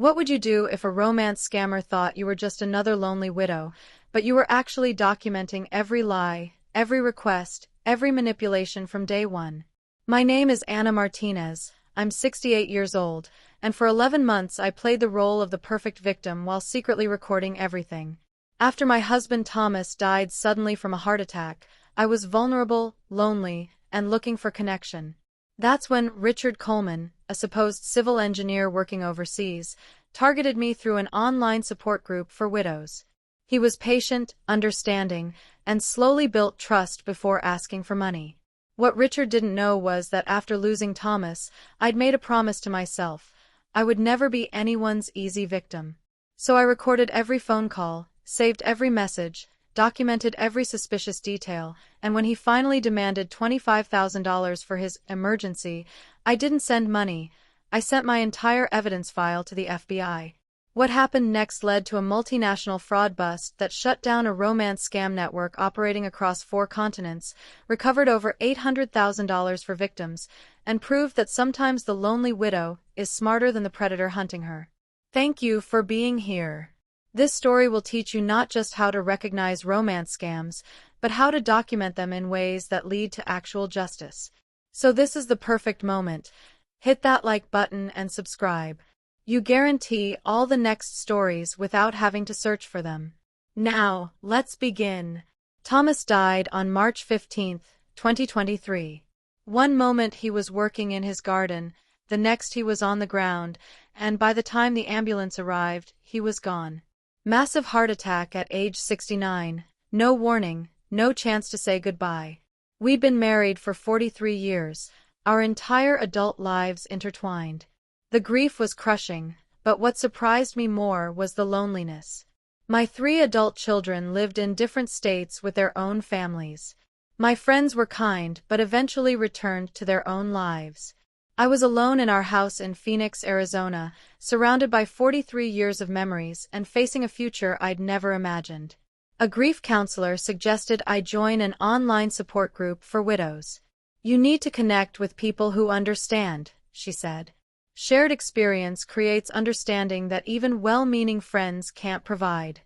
What would you do if a romance scammer thought you were just another lonely widow, but you were actually documenting every lie, every request, every manipulation from day one? My name is Anna Martinez. I'm 68 years old, and for 11 months I played the role of the perfect victim while secretly recording everything. After my husband Thomas died suddenly from a heart attack, I was vulnerable, lonely, and looking for connection. That's when Richard Coleman, a supposed civil engineer working overseas, targeted me through an online support group for widows. He was patient, understanding, and slowly built trust before asking for money. What Richard didn't know was that after losing Thomas, I'd made a promise to myself. I would never be anyone's easy victim. So I recorded every phone call, saved every message, documented every suspicious detail, and when he finally demanded $25,000 for his emergency, I didn't send money. I sent my entire evidence file to the FBI. What happened next led to a multinational fraud bust that shut down a romance scam network operating across 4 continents, recovered over $800,000 for victims, and proved that sometimes the lonely widow is smarter than the predator hunting her. Thank you for being here. This story will teach you not just how to recognize romance scams, but how to document them in ways that lead to actual justice. So this is the perfect moment. Hit that like button and subscribe. You guarantee all the next stories without having to search for them. Now, let's begin. Thomas died on March 15, 2023. One moment he was working in his garden, the next he was on the ground, and by the time the ambulance arrived, he was gone. Massive heart attack at age 69, no warning, no chance to say goodbye. We'd been married for 43 years, our entire adult lives intertwined. The grief was crushing, but what surprised me more was the loneliness. My 3 adult children lived in different states with their own families. My friends were kind but eventually returned to their own lives. I was alone in our house in Phoenix, Arizona, surrounded by 43 years of memories and facing a future I'd never imagined. A grief counselor suggested I join an online support group for widows. "You need to connect with people who understand," she said. "Shared experience creates understanding that even well-meaning friends can't provide."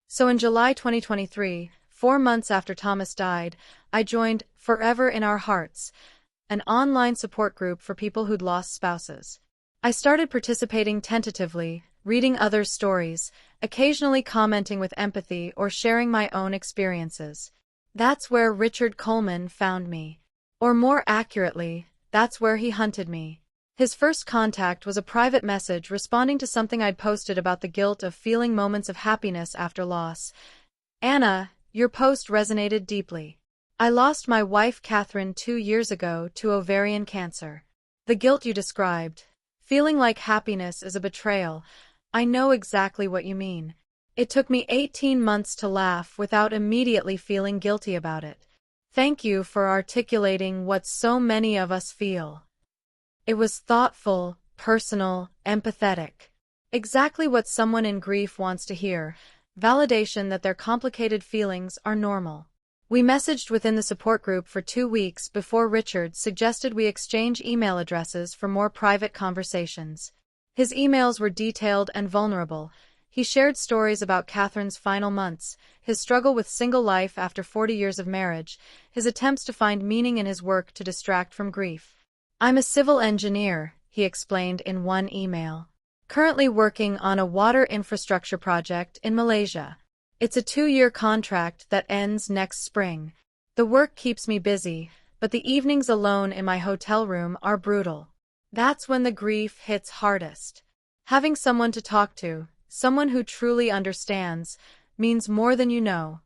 So in July 2023, 4 months after Thomas died, I joined Forever in Our Hearts, an online support group for people who'd lost spouses. I started participating tentatively, reading others' stories, occasionally commenting with empathy or sharing my own experiences. That's where Richard Coleman found me. Or more accurately, that's where he hunted me. His first contact was a private message responding to something I'd posted about the guilt of feeling moments of happiness after loss. "Anna, your post resonated deeply. I lost my wife Catherine 2 years ago to ovarian cancer. The guilt you described, feeling like happiness is a betrayal, I know exactly what you mean. It took me 18 months to laugh without immediately feeling guilty about it. Thank you for articulating what so many of us feel." It was thoughtful, personal, empathetic. Exactly what someone in grief wants to hear, validation that their complicated feelings are normal. We messaged within the support group for 2 weeks before Richard suggested we exchange email addresses for more private conversations. His emails were detailed and vulnerable. He shared stories about Catherine's final months, his struggle with single life after 40 years of marriage, his attempts to find meaning in his work to distract from grief. "I'm a civil engineer," he explained in one email. "Currently working on a water infrastructure project in Malaysia. It's a 2-year contract that ends next spring. The work keeps me busy, but the evenings alone in my hotel room are brutal." That's when the grief hits hardest. Having someone to talk to, someone who truly understands, means more than you know.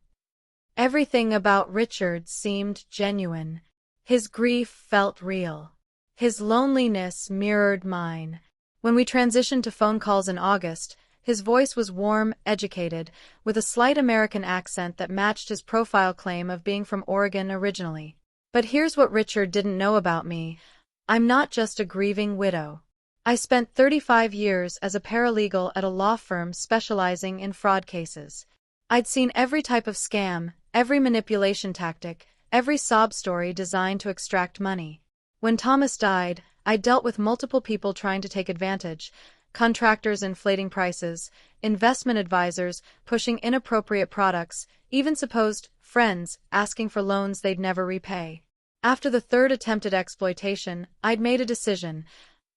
Everything about Richard seemed genuine. His grief felt real. His loneliness mirrored mine. When we transitioned to phone calls in August, his voice was warm, educated, with a slight American accent that matched his profile claim of being from Oregon originally. But here's what Richard didn't know about me. I'm not just a grieving widow. I spent 35 years as a paralegal at a law firm specializing in fraud cases. I'd seen every type of scam, every manipulation tactic, every sob story designed to extract money. When Thomas died, I dealt with multiple people trying to take advantage, contractors inflating prices, investment advisors pushing inappropriate products, even supposed friends asking for loans they'd never repay. After the third attempt at exploitation, I'd made a decision.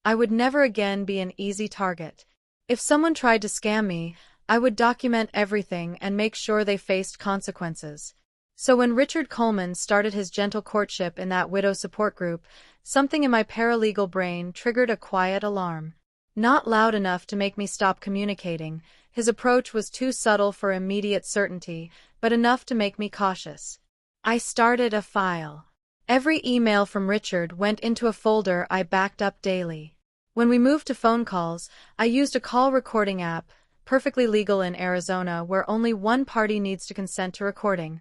I would never again be an easy target. If someone tried to scam me, I would document everything and make sure they faced consequences. So when Richard Coleman started his gentle courtship in that widow support group, something in my paralegal brain triggered a quiet alarm. Not loud enough to make me stop communicating, his approach was too subtle for immediate certainty, but enough to make me cautious. I started a file. Every email from Richard went into a folder I backed up daily. When we moved to phone calls, I used a call recording app, perfectly legal in Arizona where only one party needs to consent to recording.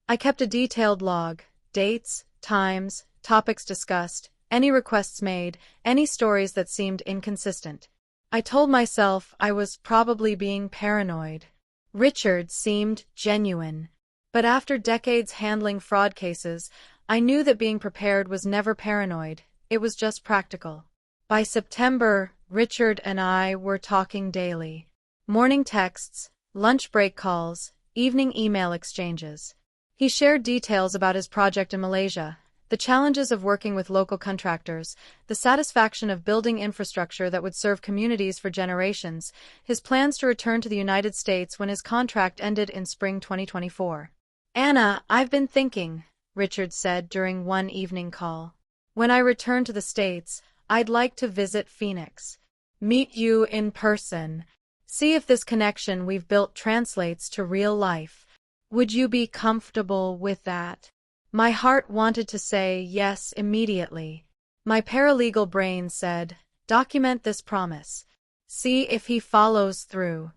I kept a detailed log, dates, times, topics discussed, any requests made, any stories that seemed inconsistent. I told myself I was probably being paranoid. Richard seemed genuine. But after decades handling fraud cases, I knew that being prepared was never paranoid, it was just practical. By September, Richard and I were talking daily. Morning texts, lunch break calls, evening email exchanges. He shared details about his project in Malaysia, the challenges of working with local contractors, the satisfaction of building infrastructure that would serve communities for generations, his plans to return to the United States when his contract ended in spring 2024. "Anna, I've been thinking," Richard said during one evening call. "When I return to the States, I'd like to visit Phoenix. Meet you in person. See if this connection we've built translates to real life. Would you be comfortable with that?" My heart wanted to say yes immediately. My paralegal brain said, "Document this promise. See if he follows through."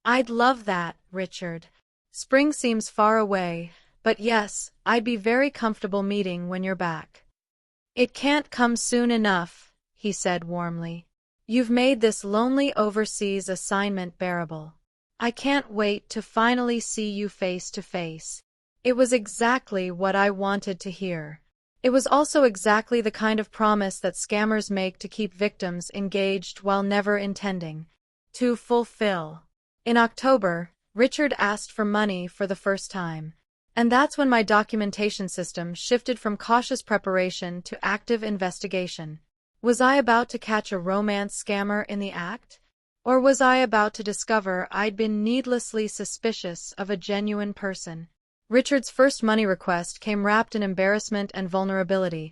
"I'd love that, Richard. Spring seems far away, but yes, I'd be very comfortable meeting when you're back." "It can't come soon enough," he said warmly. "You've made this lonely overseas assignment bearable. I can't wait to finally see you face to face." It was exactly what I wanted to hear. It was also exactly the kind of promise that scammers make to keep victims engaged while never intending to fulfill. In October, Richard asked for money for the first time. And that's when my documentation system shifted from cautious preparation to active investigation. Was I about to catch a romance scammer in the act? Or was I about to discover I'd been needlessly suspicious of a genuine person? Richard's first money request came wrapped in embarrassment and vulnerability,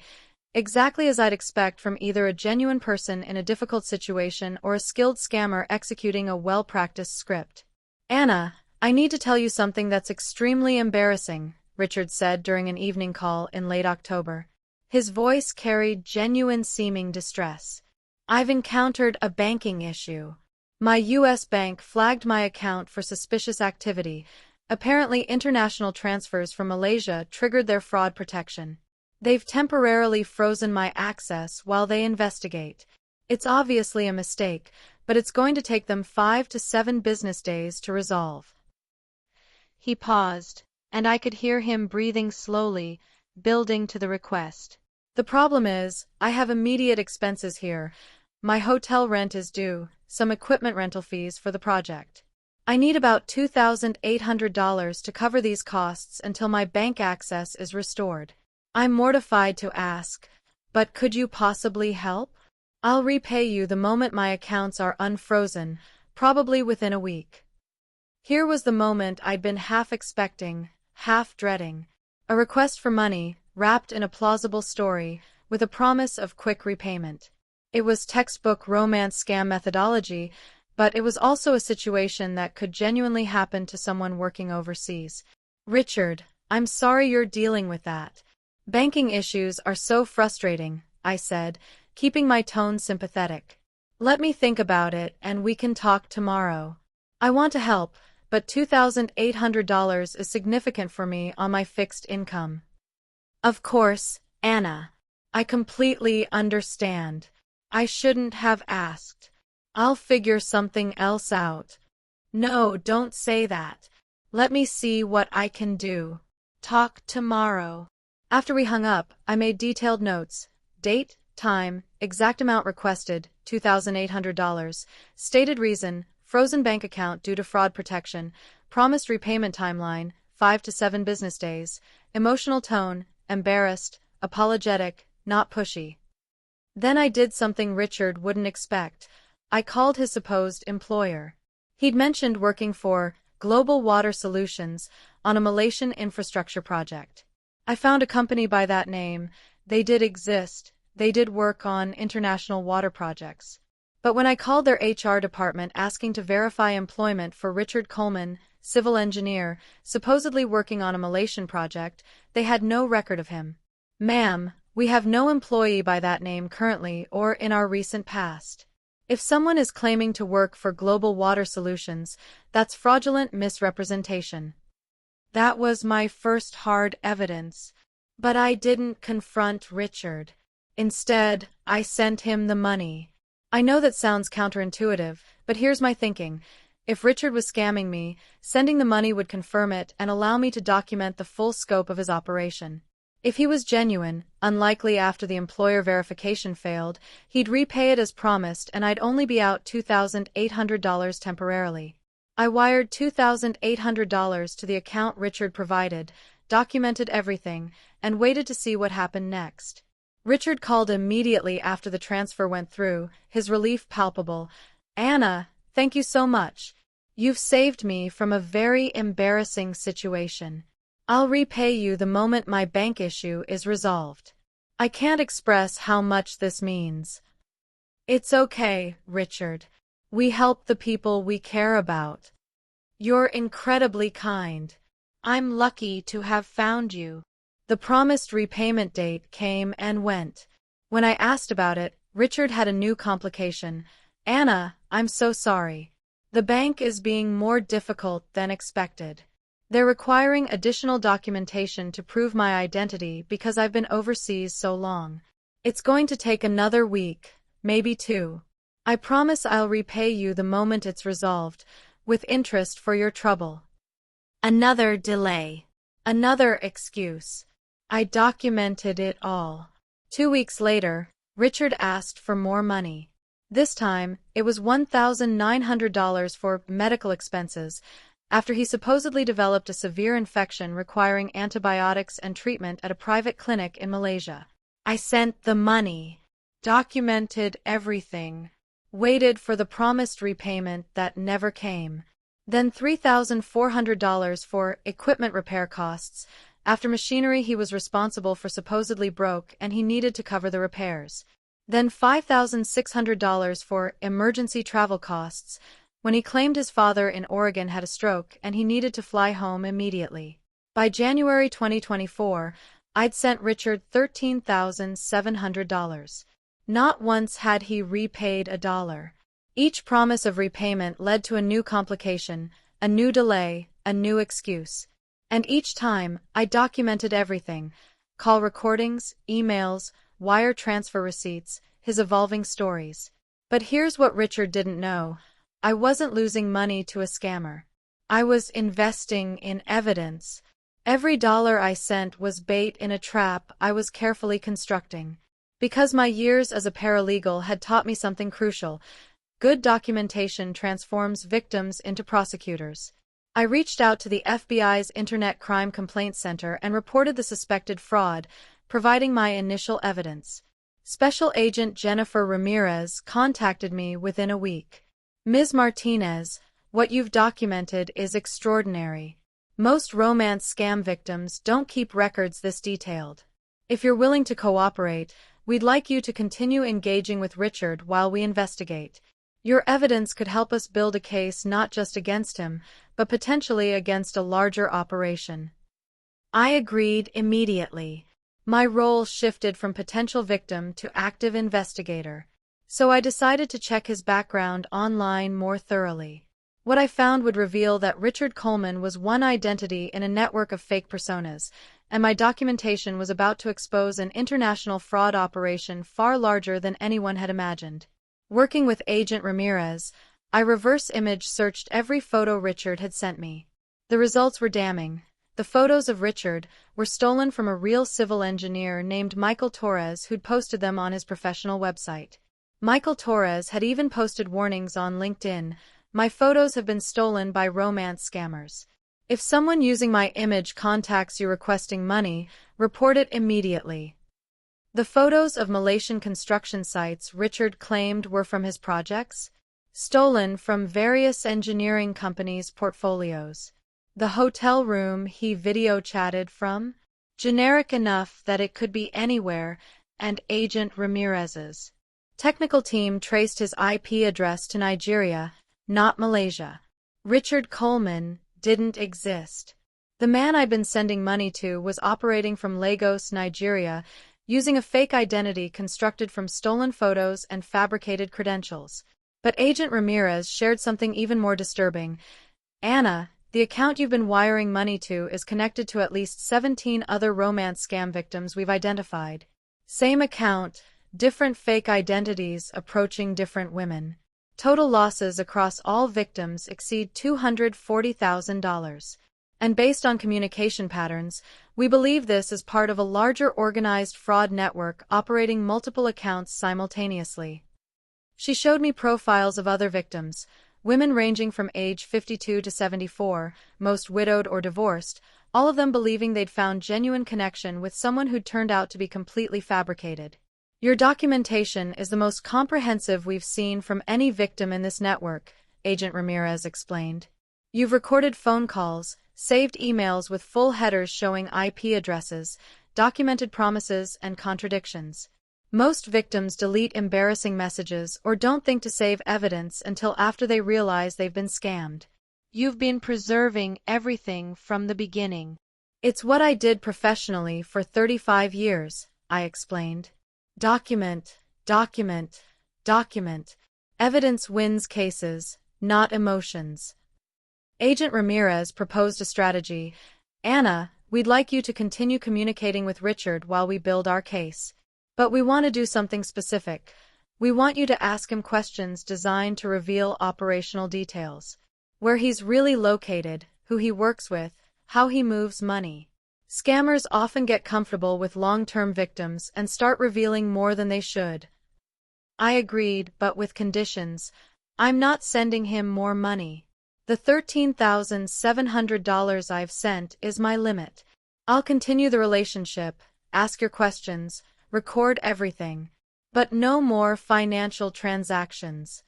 exactly as I'd expect from either a genuine person in a difficult situation or a skilled scammer executing a well-practiced script. "Anna, I need to tell you something that's extremely embarrassing," Richard said during an evening call in late October. His voice carried genuine-seeming distress. "I've encountered a banking issue. My U.S. bank flagged my account for suspicious activity. Apparently, international transfers from Malaysia triggered their fraud protection. They've temporarily frozen my access while they investigate. It's obviously a mistake, but it's going to take them 5 to 7 business days to resolve." He paused, and I could hear him breathing slowly, building to the request. "The problem is, I have immediate expenses here. My hotel rent is due, some equipment rental fees for the project. I need about $2,800 to cover these costs until my bank access is restored. I'm mortified to ask, but could you possibly help? I'll repay you the moment my accounts are unfrozen, probably within a week." Here was the moment I'd been half expecting, half dreading. A request for money, wrapped in a plausible story, with a promise of quick repayment. It was textbook romance scam methodology, but it was also a situation that could genuinely happen to someone working overseas. "Richard, I'm sorry you're dealing with that. Banking issues are so frustrating," I said, keeping my tone sympathetic. "Let me think about it and we can talk tomorrow. I want to help, but $2,800 is significant for me on my fixed income." "Of course, Anna. I completely understand. I shouldn't have asked. I'll figure something else out." "No, don't say that. Let me see what I can do. Talk tomorrow." After we hung up, I made detailed notes: date, time, exact amount requested, $2,800, stated reason, frozen bank account due to fraud protection, promised repayment timeline, 5 to 7 business days, emotional tone, embarrassed, apologetic, not pushy. Then I did something Richard wouldn't expect. I called his supposed employer. He'd mentioned working for Global Water Solutions on a Malaysian infrastructure project. I found a company by that name. They did exist. They did work on international water projects. But when I called their HR department asking to verify employment for Richard Coleman, civil engineer, supposedly working on a Malaysian project, they had no record of him. Ma'am, we have no employee by that name currently or in our recent past. If someone is claiming to work for Global Water Solutions, that's fraudulent misrepresentation. That was my first hard evidence. But I didn't confront Richard. Instead, I sent him the money. I know that sounds counterintuitive, but here's my thinking. If Richard was scamming me, sending the money would confirm it and allow me to document the full scope of his operation. If he was genuine, unlikely after the employer verification failed, he'd repay it as promised and I'd only be out $2,800 temporarily. I wired $2,800 to the account Richard provided, documented everything, and waited to see what happened next. Richard called immediately after the transfer went through, his relief palpable. "Anna, thank you so much. You've saved me from a very embarrassing situation. I'll repay you the moment my bank issue is resolved. I can't express how much this means." "It's okay, Richard. We help the people we care about. You're incredibly kind. I'm lucky to have found you." The promised repayment date came and went. When I asked about it, Richard had a new complication. "Anna, I'm so sorry. The bank is being more difficult than expected. They're requiring additional documentation to prove my identity because I've been overseas so long. It's going to take another week, maybe 2. I promise I'll repay you the moment it's resolved, with interest for your trouble." Another delay. Another excuse. I documented it all. 2 weeks later, Richard asked for more money. This time, it was $1,900 for medical expenses, after he supposedly developed a severe infection requiring antibiotics and treatment at a private clinic in Malaysia. I sent the money, documented everything, waited for the promised repayment that never came. Then $3,400 for equipment repair costs, after machinery he was responsible for supposedly broke and he needed to cover the repairs. Then $5,600 for emergency travel costs, when he claimed his father in Oregon had a stroke and he needed to fly home immediately. By January 2024, I'd sent Richard $13,700. Not once had he repaid a dollar. Each promise of repayment led to a new complication, a new delay, a new excuse. And each time, I documented everything: call recordings, emails, wire transfer receipts, his evolving stories. But here's what Richard didn't know. I wasn't losing money to a scammer. I was investing in evidence. Every dollar I sent was bait in a trap I was carefully constructing. Because my years as a paralegal had taught me something crucial: good documentation transforms victims into prosecutors. I reached out to the FBI's Internet Crime Complaint Center and reported the suspected fraud, providing my initial evidence. Special Agent Jennifer Ramirez contacted me within a week. "Ms. Martinez, what you've documented is extraordinary. Most romance scam victims don't keep records this detailed. If you're willing to cooperate, we'd like you to continue engaging with Richard while we investigate. Your evidence could help us build a case not just against him, but potentially against a larger operation." I agreed immediately. My role shifted from potential victim to active investigator. So I decided to check his background online more thoroughly. What I found would reveal that Richard Coleman was one identity in a network of fake personas, and my documentation was about to expose an international fraud operation far larger than anyone had imagined. Working with Agent Ramirez, I reverse image searched every photo Richard had sent me. The results were damning. The photos of Richard were stolen from a real civil engineer named Michael Torres who'd posted them on his professional website. Michael Torres had even posted warnings on LinkedIn: "My photos have been stolen by romance scammers. If someone using my image contacts you requesting money, report it immediately." The photos of Malaysian construction sites Richard claimed were from his projects, stolen from various engineering companies' portfolios. The hotel room he video chatted from, generic enough that it could be anywhere, and Agent Ramirez's technical team traced his IP address to Nigeria, not Malaysia. Richard Coleman didn't exist. The man I'd been sending money to was operating from Lagos, Nigeria, using a fake identity constructed from stolen photos and fabricated credentials. But Agent Ramirez shared something even more disturbing. "Anna, the account you've been wiring money to is connected to at least 17 other romance scam victims we've identified. Same account, different fake identities approaching different women. Total losses across all victims exceed $240,000. And based on communication patterns, we believe this is part of a larger organized fraud network operating multiple accounts simultaneously." She showed me profiles of other victims, women ranging from age 52 to 74, most widowed or divorced, all of them believing they'd found genuine connection with someone who'd turned out to be completely fabricated. "Your documentation is the most comprehensive we've seen from any victim in this network," Agent Ramirez explained. "You've recorded phone calls, saved emails with full headers showing IP addresses, documented promises and contradictions. Most victims delete embarrassing messages or don't think to save evidence until after they realize they've been scammed. You've been preserving everything from the beginning." "It's what I did professionally for 35 years, I explained. "Document, document, document. Evidence wins cases, not emotions." Agent Ramirez proposed a strategy. "Anna, we'd like you to continue communicating with Richard while we build our case. But we want to do something specific. We want you to ask him questions designed to reveal operational details. Where he's really located, who he works with, how he moves money." Scammers often get comfortable with long-term victims and start revealing more than they should. I agreed, but with conditions. I'm not sending him more money. The $13,700 I've sent is my limit. I'll continue the relationship, ask your questions, record everything, but no more financial transactions.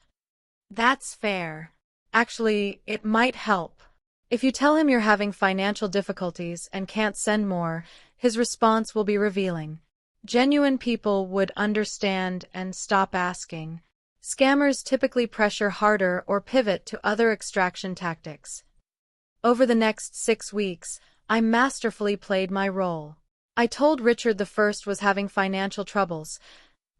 "That's fair. Actually, it might help. If you tell him you're having financial difficulties and can't send more, his response will be revealing. Genuine people would understand and stop asking. Scammers typically pressure harder or pivot to other extraction tactics." Over the next 6 weeks, I masterfully played my role. I told Richard the first was having financial troubles.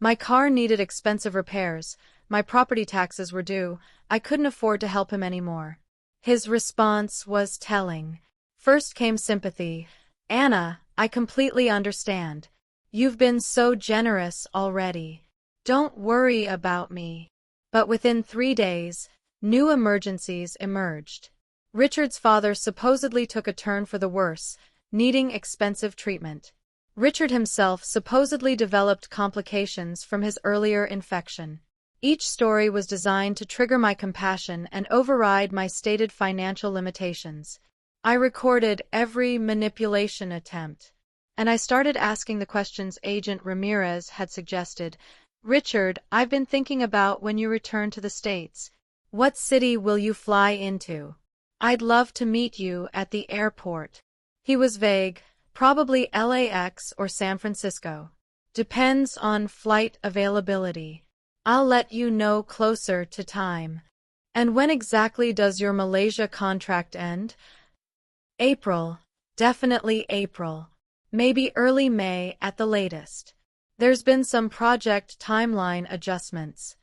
My car needed expensive repairs, my property taxes were due, I couldn't afford to help him anymore. His response was telling. First came sympathy. "Anna, I completely understand. You've been so generous already. Don't worry about me." But within 3 days, new emergencies emerged. Richard's father supposedly took a turn for the worse, needing expensive treatment. Richard himself supposedly developed complications from his earlier infection. Each story was designed to trigger my compassion and override my stated financial limitations. I recorded every manipulation attempt, and I started asking the questions Agent Ramirez had suggested. "Richard, I've been thinking about when you return to the States. What city will you fly into? I'd love to meet you at the airport." He was vague, probably LAX or San Francisco. "Depends on flight availability. I'll let you know closer to time." "And when exactly does your Malaysia contract end?" "April. Definitely April. Maybe early May at the latest. There's been some project timeline adjustments."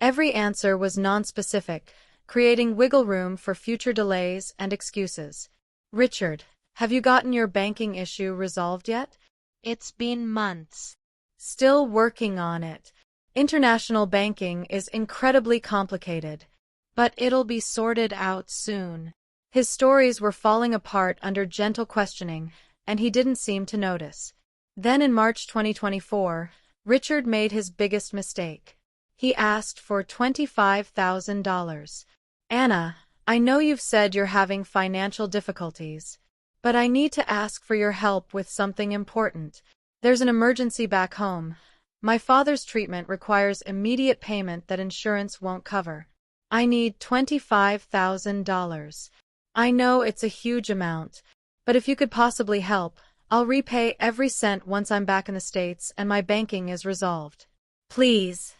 Every answer was nonspecific, creating wiggle room for future delays and excuses. "Richard, have you gotten your banking issue resolved yet?" "It's been months. Still working on it. International banking is incredibly complicated, but it'll be sorted out soon." His stories were falling apart under gentle questioning, and he didn't seem to notice. Then in March 2024, Richard made his biggest mistake. He asked for $25,000. Anna, I know you've said you're having financial difficulties, but I need to ask for your help with something important. There's an emergency back home. My father's treatment requires immediate payment that insurance won't cover. I need $25,000. I know it's a huge amount, but if you could possibly help, I'll repay every cent once I'm back in the States and my banking is resolved. Please,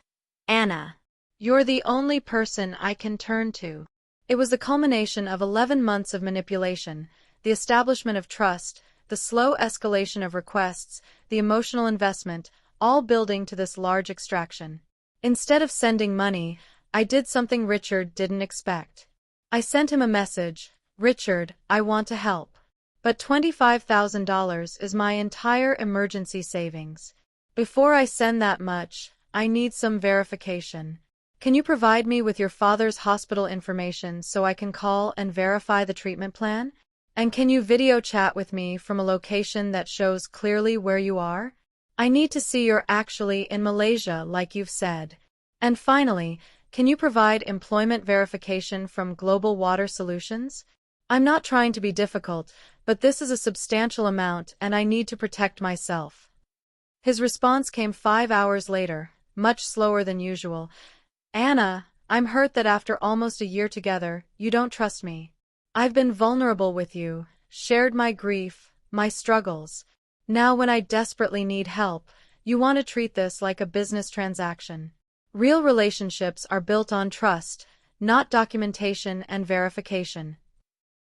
Anna. You're the only person I can turn to. It was the culmination of 11 months of manipulation, the establishment of trust, the slow escalation of requests, the emotional investment, all building to this large extraction. Instead of sending money, I did something Richard didn't expect. I sent him a message, Richard, I want to help. But $25,000 is my entire emergency savings. Before I send that much, I need some verification. Can you provide me with your father's hospital information so I can call and verify the treatment plan? And can you video chat with me from a location that shows clearly where you are? I need to see you're actually in Malaysia like you've said. And finally, can you provide employment verification from Global Water Solutions? I'm not trying to be difficult, but this is a substantial amount and I need to protect myself. His response came 5 hours later, much slower than usual. Anna, I'm hurt that after almost a year together, you don't trust me. I've been vulnerable with you, shared my grief, my struggles. Now when I desperately need help, you want to treat this like a business transaction. Real relationships are built on trust, not documentation and verification.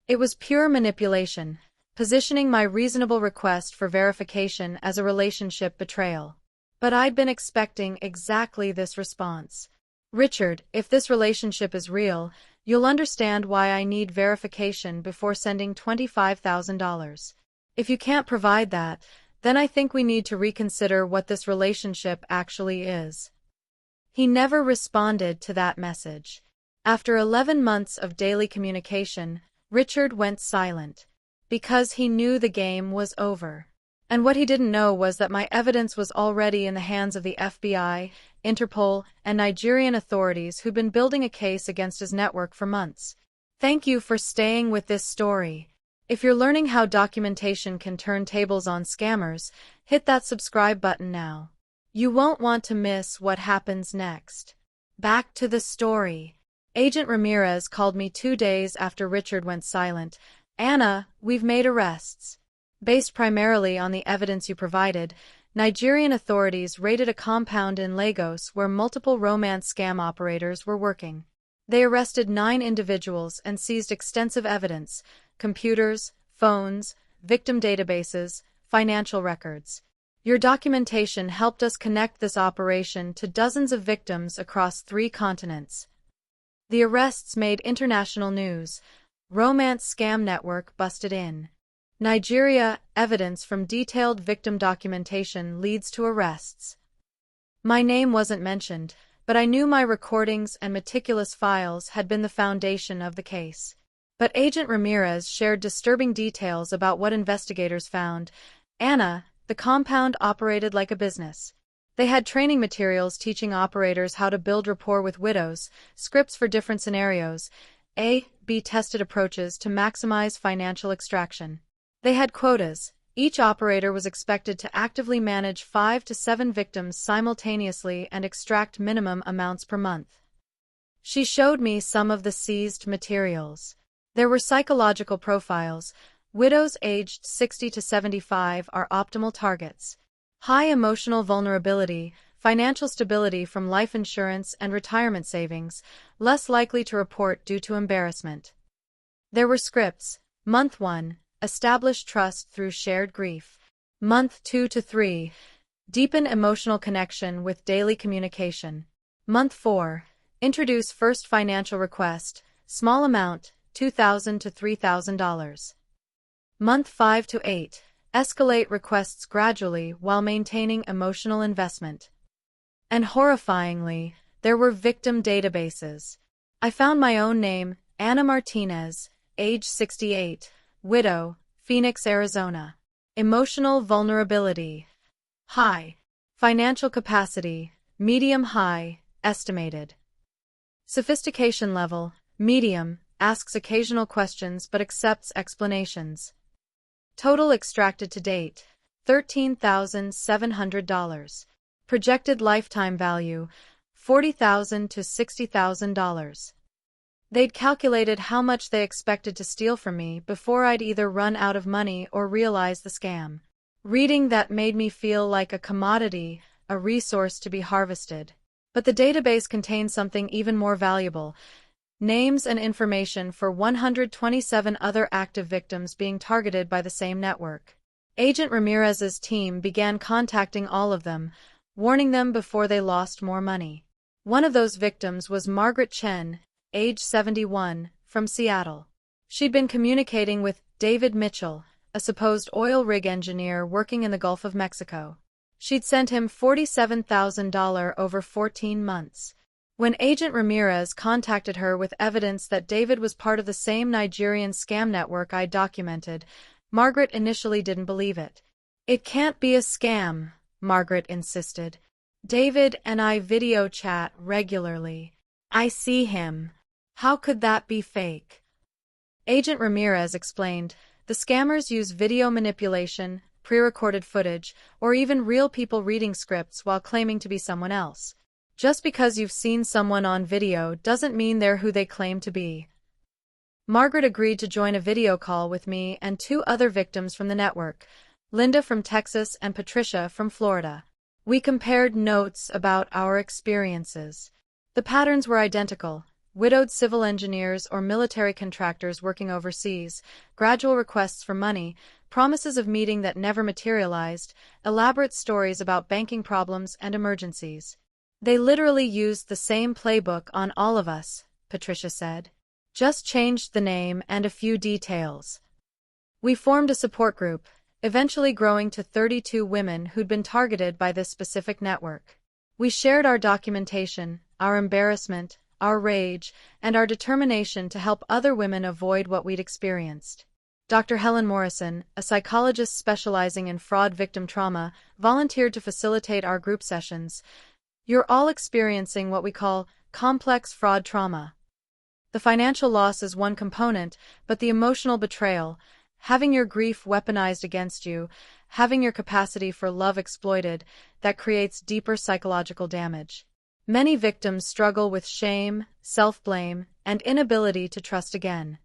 It was pure manipulation, positioning my reasonable request for verification as a relationship betrayal. But I'd been expecting exactly this response. Richard, if this relationship is real, you'll understand why I need verification before sending $25,000. If you can't provide that, then I think we need to reconsider what this relationship actually is. He never responded to that message. After 11 months of daily communication, Richard went silent, because he knew the game was over. And what he didn't know was that my evidence was already in the hands of the FBI, Interpol, and Nigerian authorities who'd been building a case against his network for months. Thank you for staying with this story. If you're learning how documentation can turn tables on scammers, hit that subscribe button now. You won't want to miss what happens next. Back to the story. Agent Ramirez called me 2 days after Richard went silent. Anna, we've made arrests. Based primarily on the evidence you provided, Nigerian authorities raided a compound in Lagos where multiple romance scam operators were working. They arrested 9 individuals and seized extensive evidence: computers, phones, victim databases, financial records. Your documentation helped us connect this operation to dozens of victims across 3 continents. The arrests made international news. Romance scam network busted in Nigeria. Evidence from detailed victim documentation leads to arrests. My name wasn't mentioned, but I knew my recordings and meticulous files had been the foundation of the case. But Agent Ramirez shared disturbing details about what investigators found. Anna, the compound operated like a business. They had training materials teaching operators how to build rapport with widows, scripts for different scenarios, A/B tested approaches to maximize financial extraction. They had quotas. Each operator was expected to actively manage 5 to 7 victims simultaneously and extract minimum amounts per month. She showed me some of the seized materials. There were psychological profiles. Widows aged 60 to 75 are optimal targets. High emotional vulnerability, financial stability from life insurance and retirement savings, less likely to report due to embarrassment. There were scripts. Month 1, establish trust through shared grief. Month 2 to 3, deepen emotional connection with daily communication. Month 4, introduce first financial request, small amount, $2,000 to $3,000. Month 5 to 8, escalate requests gradually while maintaining emotional investment. And horrifyingly, there were victim databases. I found my own name, Anna Martinez, age 68, widow, Phoenix, Arizona. Emotional vulnerability. High. Financial capacity, medium-high, estimated. Sophistication level, medium, asks occasional questions but accepts explanations. Total extracted to date, $13,700. Projected lifetime value, $40,000 to $60,000. They'd calculated how much they expected to steal from me before I'd either run out of money or realize the scam. Reading that made me feel like a commodity, a resource to be harvested. But the database contained something even more valuable: names and information for 127 other active victims being targeted by the same network. Agent Ramirez's team began contacting all of them, warning them before they lost more money. One of those victims was Margaret Chen, age 71, from Seattle. She'd been communicating with David Mitchell, a supposed oil rig engineer working in the Gulf of Mexico. She'd sent him $47,000 over 14 months. When Agent Ramirez contacted her with evidence that David was part of the same Nigerian scam network I documented, Margaret initially didn't believe it. "It can't be a scam," Margaret insisted. "David and I video chat regularly. I see him. How could that be fake?" Agent Ramirez explained, the scammers use video manipulation, pre-recorded footage, or even real people reading scripts while claiming to be someone else. Just because you've seen someone on video doesn't mean they're who they claim to be. Margaret agreed to join a video call with me and two other victims from the network, Linda from Texas and Patricia from Florida. We compared notes about our experiences. The patterns were identical: widowed civil engineers or military contractors working overseas, gradual requests for money, promises of meeting that never materialized, elaborate stories about banking problems and emergencies. "They literally used the same playbook on all of us," Patricia said. "Just changed the name and a few details." We formed a support group, eventually growing to 32 women who'd been targeted by this specific network. We shared our documentation, our embarrassment, our rage, and our determination to help other women avoid what we'd experienced. Dr. Helen Morrison, a psychologist specializing in fraud victim trauma, volunteered to facilitate our group sessions. "You're all experiencing what we call complex fraud trauma. The financial loss is one component, but the emotional betrayal, having your grief weaponized against you, having your capacity for love exploited, that creates deeper psychological damage. Many victims struggle with shame, self-blame, and inability to trust again."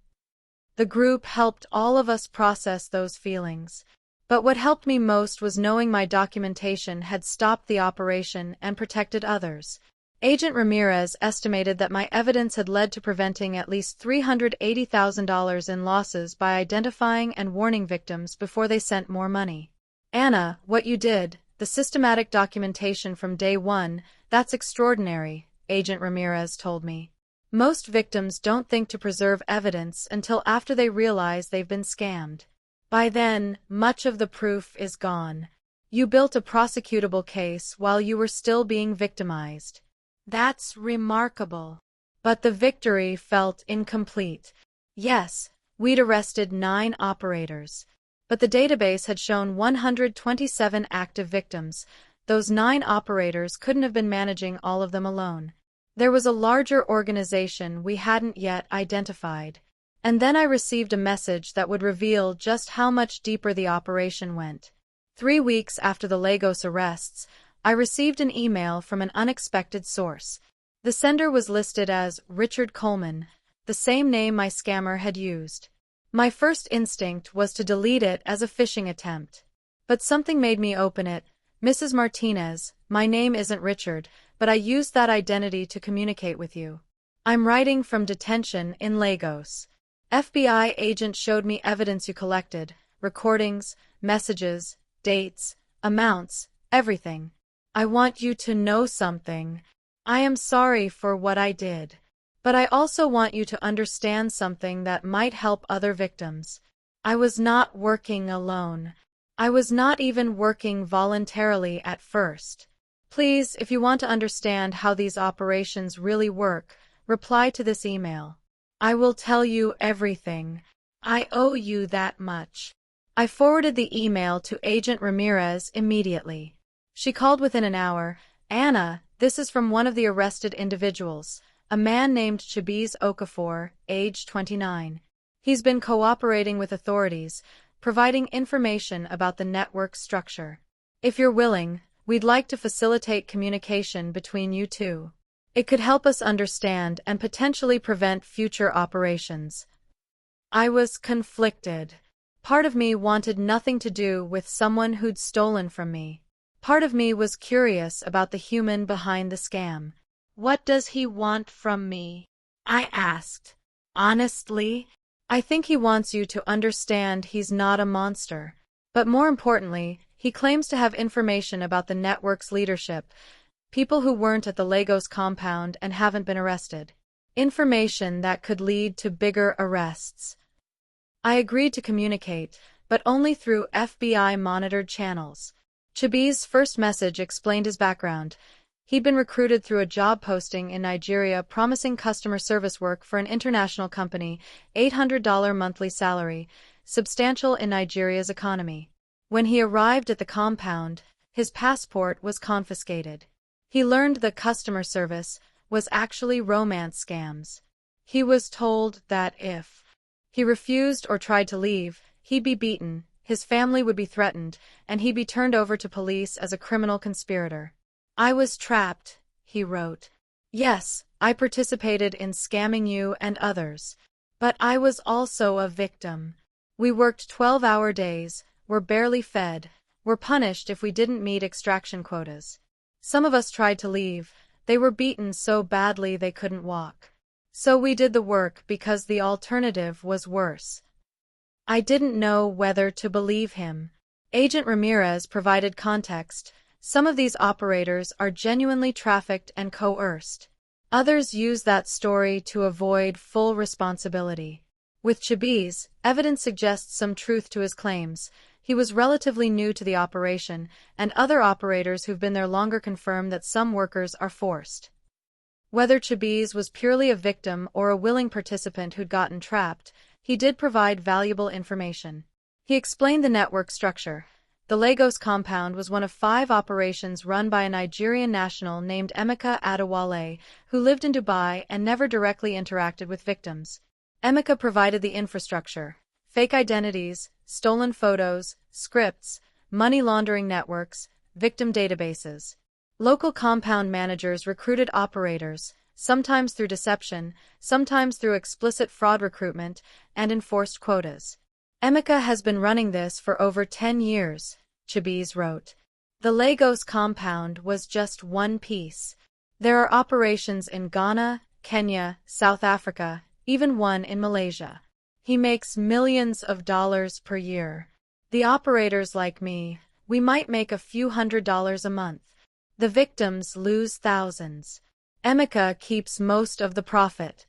The group helped all of us process those feelings. But what helped me most was knowing my documentation had stopped the operation and protected others. Agent Ramirez estimated that my evidence had led to preventing at least $380,000 in losses by identifying and warning victims before they sent more money. "Anna, what you did, the systematic documentation from day one, that's extraordinary," Agent Ramirez told me. "Most victims don't think to preserve evidence until after they realize they've been scammed. By then, much of the proof is gone. You built a prosecutable case while you were still being victimized. That's remarkable." But the victory felt incomplete. Yes, we'd arrested 9 operators. But the database had shown 127 active victims. Those 9 operators couldn't have been managing all of them alone. There was a larger organization we hadn't yet identified. And then I received a message that would reveal just how much deeper the operation went. 3 weeks after the Lagos arrests, I received an email from an unexpected source. The sender was listed as Richard Coleman, the same name my scammer had used. My first instinct was to delete it as a phishing attempt. But something made me open it. "Mrs. Martinez, my name isn't Richard, but I used that identity to communicate with you. I'm writing from detention in Lagos. FBI agent showed me evidence you collected, recordings, messages, dates, amounts, everything. I want you to know something. I am sorry for what I did. But I also want you to understand something that might help other victims. I was not working alone. I was not even working voluntarily at first. Please, if you want to understand how these operations really work, reply to this email." I will tell you everything. I owe you that much. I forwarded the email to Agent Ramirez immediately. She called within an hour. Anna, this is from one of the arrested individuals, a man named Chibiz Okafor, age 29. He's been cooperating with authorities, providing information about the network structure. If you're willing, we'd like to facilitate communication between you two. It could help us understand and potentially prevent future operations. I was conflicted. Part of me wanted nothing to do with someone who'd stolen from me. Part of me was curious about the human behind the scam. What does he want from me? I asked. Honestly, I think he wants you to understand he's not a monster. But more importantly, he claims to have information about the network's leadership, people who weren't at the Lagos compound and haven't been arrested. Information that could lead to bigger arrests. I agreed to communicate, but only through FBI-monitored channels. Chibiz's first message explained his background. He'd been recruited through a job posting in Nigeria promising customer service work for an international company, $800 monthly salary, substantial in Nigeria's economy. When he arrived at the compound, his passport was confiscated. He learned that customer service was actually romance scams. He was told that if he refused or tried to leave, he'd be beaten, his family would be threatened, and he'd be turned over to police as a criminal conspirator. I was trapped, he wrote. Yes, I participated in scamming you and others. But I was also a victim. We worked 12-hour days, were barely fed, were punished if we didn't meet extraction quotas. Some of us tried to leave. They were beaten so badly they couldn't walk. So we did the work because the alternative was worse. I didn't know whether to believe him. Agent Ramirez provided context. Some of these operators are genuinely trafficked and coerced. Others use that story to avoid full responsibility. With Chibiz, evidence suggests some truth to his claims. He was relatively new to the operation, and other operators who've been there longer confirm that some workers are forced. Whether Chibiz was purely a victim or a willing participant who'd gotten trapped, he did provide valuable information. He explained the network structure. The Lagos compound was one of 5 operations run by a Nigerian national named Emeka Adewale, who lived in Dubai and never directly interacted with victims. Emeka provided the infrastructure: fake identities, stolen photos, scripts, money laundering networks, victim databases. Local compound managers recruited operators, sometimes through deception, sometimes through explicit fraud recruitment, and enforced quotas. Emeka has been running this for over 10 years, Chibiz wrote. The Lagos compound was just one piece. There are operations in Ghana, Kenya, South Africa, even one in Malaysia. He makes millions of dollars per year. The operators like me, we might make a few $100s a month. The victims lose thousands. Emeka keeps most of the profit.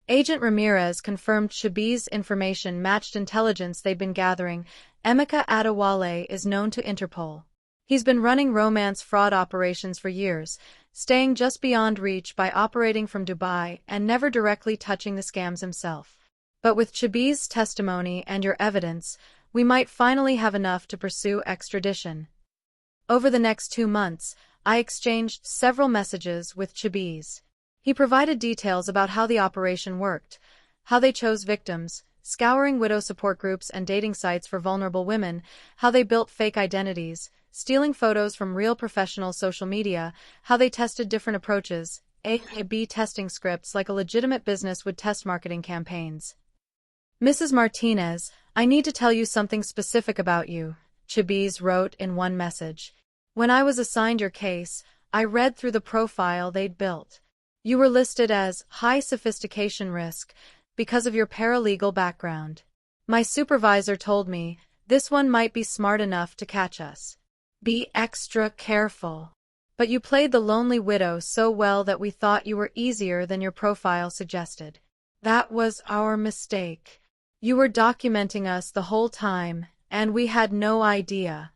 Agent Ramirez confirmed Chibiz's information matched intelligence they'd been gathering. Emeka Adewale is known to Interpol. He's been running romance fraud operations for years, staying just beyond reach by operating from Dubai and never directly touching the scams himself. But with Chibiz's testimony and your evidence, we might finally have enough to pursue extradition. Over the next 2 months, I exchanged several messages with Chibiz. He provided details about how the operation worked, how they chose victims, scouring widow support groups and dating sites for vulnerable women, how they built fake identities, stealing photos from real professional social media, how they tested different approaches, A/B testing scripts like a legitimate business would test marketing campaigns. Mrs. Martinez, I need to tell you something specific about you, Chibiz wrote in one message. When I was assigned your case, I read through the profile they'd built. You were listed as high sophistication risk because of your paralegal background. My supervisor told me this one might be smart enough to catch us. Be extra careful. But you played the lonely widow so well that we thought you were easier than your profile suggested. That was our mistake. You were documenting us the whole time, and we had no idea.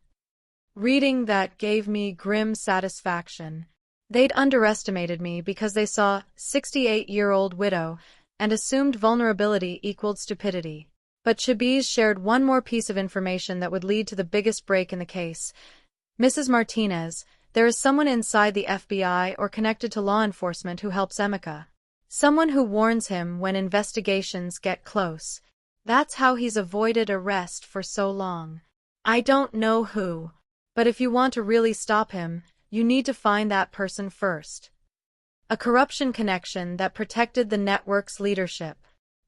Reading that gave me grim satisfaction. They'd underestimated me because they saw 68-year-old widow, and assumed vulnerability equaled stupidity. But Chibiz shared one more piece of information that would lead to the biggest break in the case. Mrs. Martinez, there is someone inside the FBI or connected to law enforcement who helps Emeka. Someone who warns him when investigations get close. That's how he's avoided arrest for so long. I don't know who. But if you want to really stop him, you need to find that person first. A corruption connection that protected the network's leadership.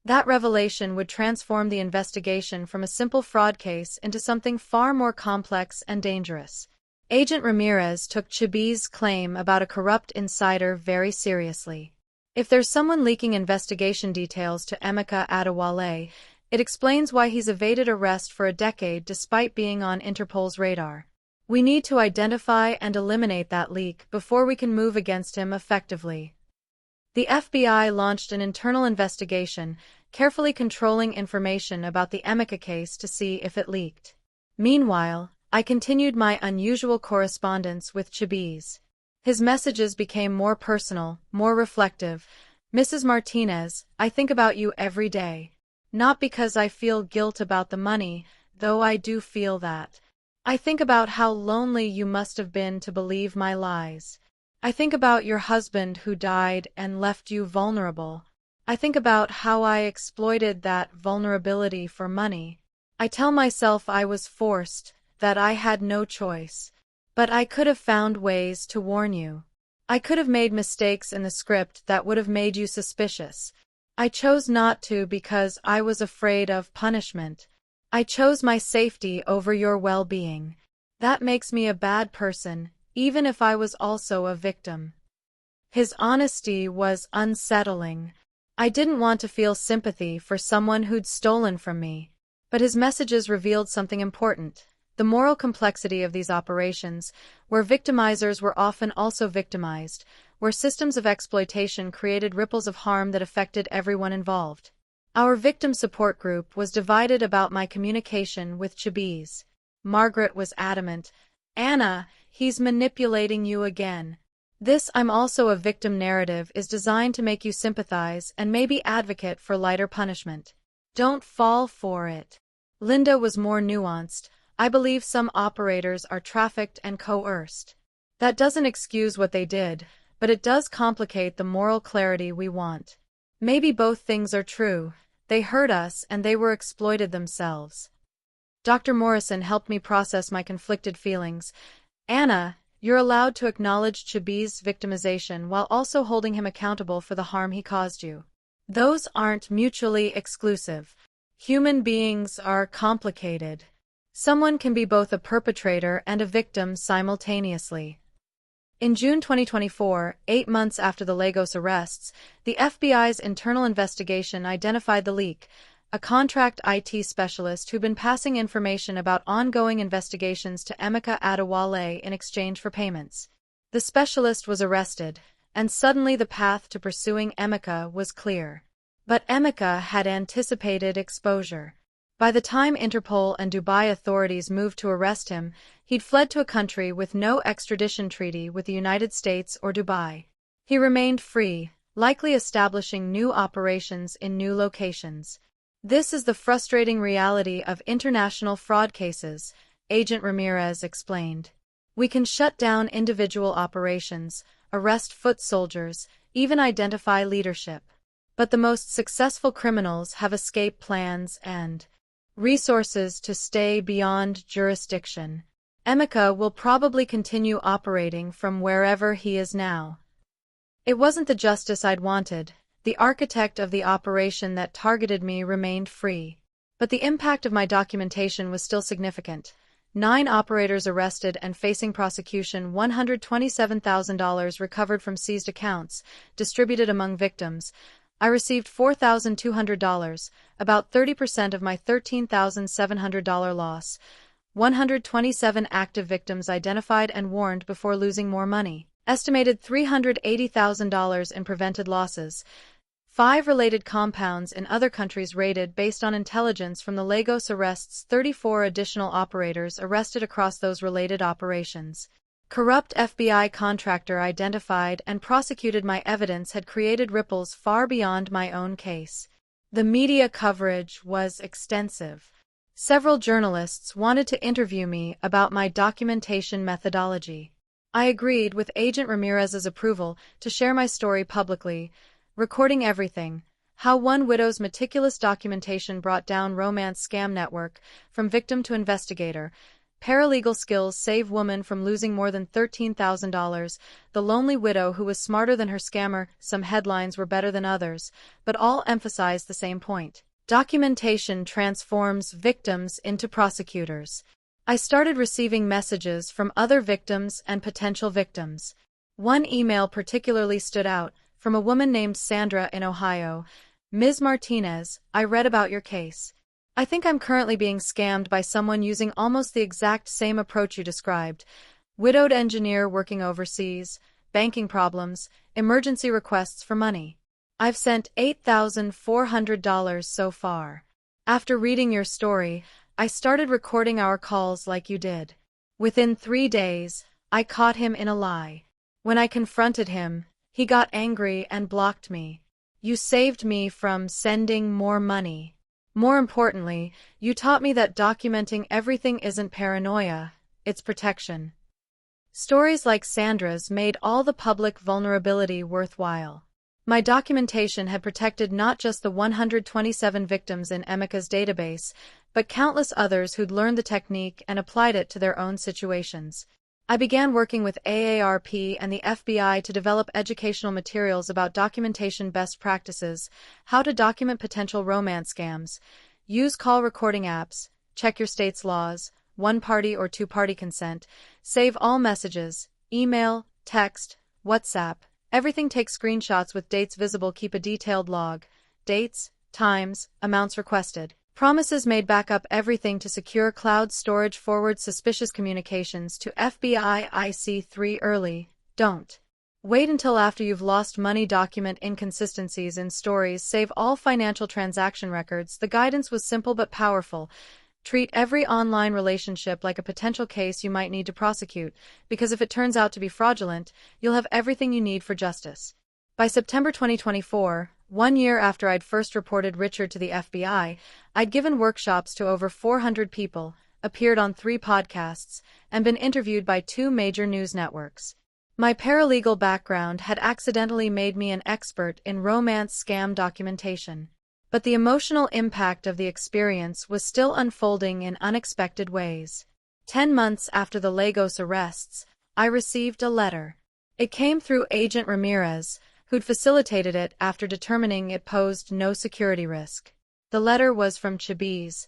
That revelation would transform the investigation from a simple fraud case into something far more complex and dangerous. Agent Ramirez took Chibiz's claim about a corrupt insider very seriously. If there's someone leaking investigation details to Emeka Adewale, it explains why he's evaded arrest for a decade despite being on Interpol's radar. We need to identify and eliminate that leak before we can move against him effectively. The FBI launched an internal investigation, carefully controlling information about the Emeka case to see if it leaked. Meanwhile, I continued my unusual correspondence with Chibiz. His messages became more personal, more reflective. Mrs. Martinez, I think about you every day. Not because I feel guilt about the money, though I do feel that. I think about how lonely you must have been to believe my lies. I think about your husband who died and left you vulnerable. I think about how I exploited that vulnerability for money. I tell myself I was forced, that I had no choice. But I could have found ways to warn you. I could have made mistakes in the script that would have made you suspicious. I chose not to because I was afraid of punishment. I chose my safety over your well-being. That makes me a bad person, even if I was also a victim. His honesty was unsettling. I didn't want to feel sympathy for someone who'd stolen from me. But his messages revealed something important. The moral complexity of these operations, where victimizers were often also victimized, where systems of exploitation created ripples of harm that affected everyone involved. Our victim support group was divided about my communication with Chibiz. Margaret was adamant. Anna, he's manipulating you again. This I'm also a victim narrative is designed to make you sympathize and maybe advocate for lighter punishment. Don't fall for it. Linda was more nuanced. I believe some operators are trafficked and coerced. That doesn't excuse what they did, but it does complicate the moral clarity we want. Maybe both things are true. They hurt us and they were exploited themselves. Dr. Morrison helped me process my conflicted feelings. Anna, you're allowed to acknowledge Chibiz's victimization while also holding him accountable for the harm he caused you. Those aren't mutually exclusive. Human beings are complicated. Someone can be both a perpetrator and a victim simultaneously. In June 2024, 8 months after the Lagos arrests, the FBI's internal investigation identified the leak, a contract IT specialist who'd been passing information about ongoing investigations to Emeka Adewale in exchange for payments. The specialist was arrested, and suddenly the path to pursuing Emeka was clear. But Emeka had anticipated exposure. By the time Interpol and Dubai authorities moved to arrest him, he'd fled to a country with no extradition treaty with the United States or Dubai. He remained free, likely establishing new operations in new locations. This is the frustrating reality of international fraud cases, Agent Ramirez explained. We can shut down individual operations, arrest foot soldiers, even identify leadership. But the most successful criminals have escape plans and resources to stay beyond jurisdiction. Emeka will probably continue operating from wherever he is now. It wasn't the justice I'd wanted. The architect of the operation that targeted me remained free. But the impact of my documentation was still significant. 9 operators arrested and facing prosecution, $127,000 recovered from seized accounts, distributed among victims. I received $4,200, about 30% of my $13,700 loss. 127 active victims identified and warned before losing more money. Estimated $380,000 in prevented losses. 5 related compounds in other countries raided based on intelligence from the Lagos arrests. 34 additional operators arrested across those related operations. Corrupt FBI contractor identified and prosecuted. My evidence had created ripples far beyond my own case. The media coverage was extensive. Several journalists wanted to interview me about my documentation methodology. I agreed, with Agent Ramirez's approval, to share my story publicly, recording everything: how one widow's meticulous documentation brought down romance scam network, from victim to investigator; paralegal skills save woman from losing more than $13,000; the lonely widow who was smarter than her scammer. Some headlines were better than others, but all emphasized the same point: documentation transforms victims into prosecutors. I started receiving messages from other victims and potential victims. One email particularly stood out, from a woman named Sandra in Ohio. "Ms. Martinez, I read about your case. I think I'm currently being scammed by someone using almost the exact same approach you described. Widowed engineer working overseas, banking problems, emergency requests for money. I've sent $8,400 so far. After reading your story, I started recording our calls like you did. Within 3 days, I caught him in a lie. When I confronted him, he got angry and blocked me. You saved me from sending more money. More importantly, you taught me that documenting everything isn't paranoia, it's protection." Stories like Sandra's made all the public vulnerability worthwhile. My documentation had protected not just the 127 victims in Emika's database, but countless others who'd learned the technique and applied it to their own situations. I began working with AARP and the FBI to develop educational materials about documentation best practices: how to document potential romance scams, use call recording apps, check your state's laws, one-party or two-party consent, save all messages, email, text, WhatsApp, everything. Take screenshots with dates visible. Keep a detailed log: dates, times, amounts requested. Promises made. Back up everything to secure cloud storage. Forward suspicious communications to FBI IC3 early. Don't wait until after you've lost money. Document inconsistencies in stories. Save all financial transaction records. The guidance was simple but powerful. Treat every online relationship like a potential case you might need to prosecute, because if it turns out to be fraudulent, you'll have everything you need for justice. By September 2024, 1 year after I'd first reported Richard to the FBI, I'd given workshops to over 400 people, appeared on 3 podcasts, and been interviewed by 2 major news networks. My paralegal background had accidentally made me an expert in romance scam documentation. But the emotional impact of the experience was still unfolding in unexpected ways. 10 months after the Lagos arrests, I received a letter. It came through Agent Ramirez, who'd facilitated it after determining it posed no security risk. The letter was from Chibiz.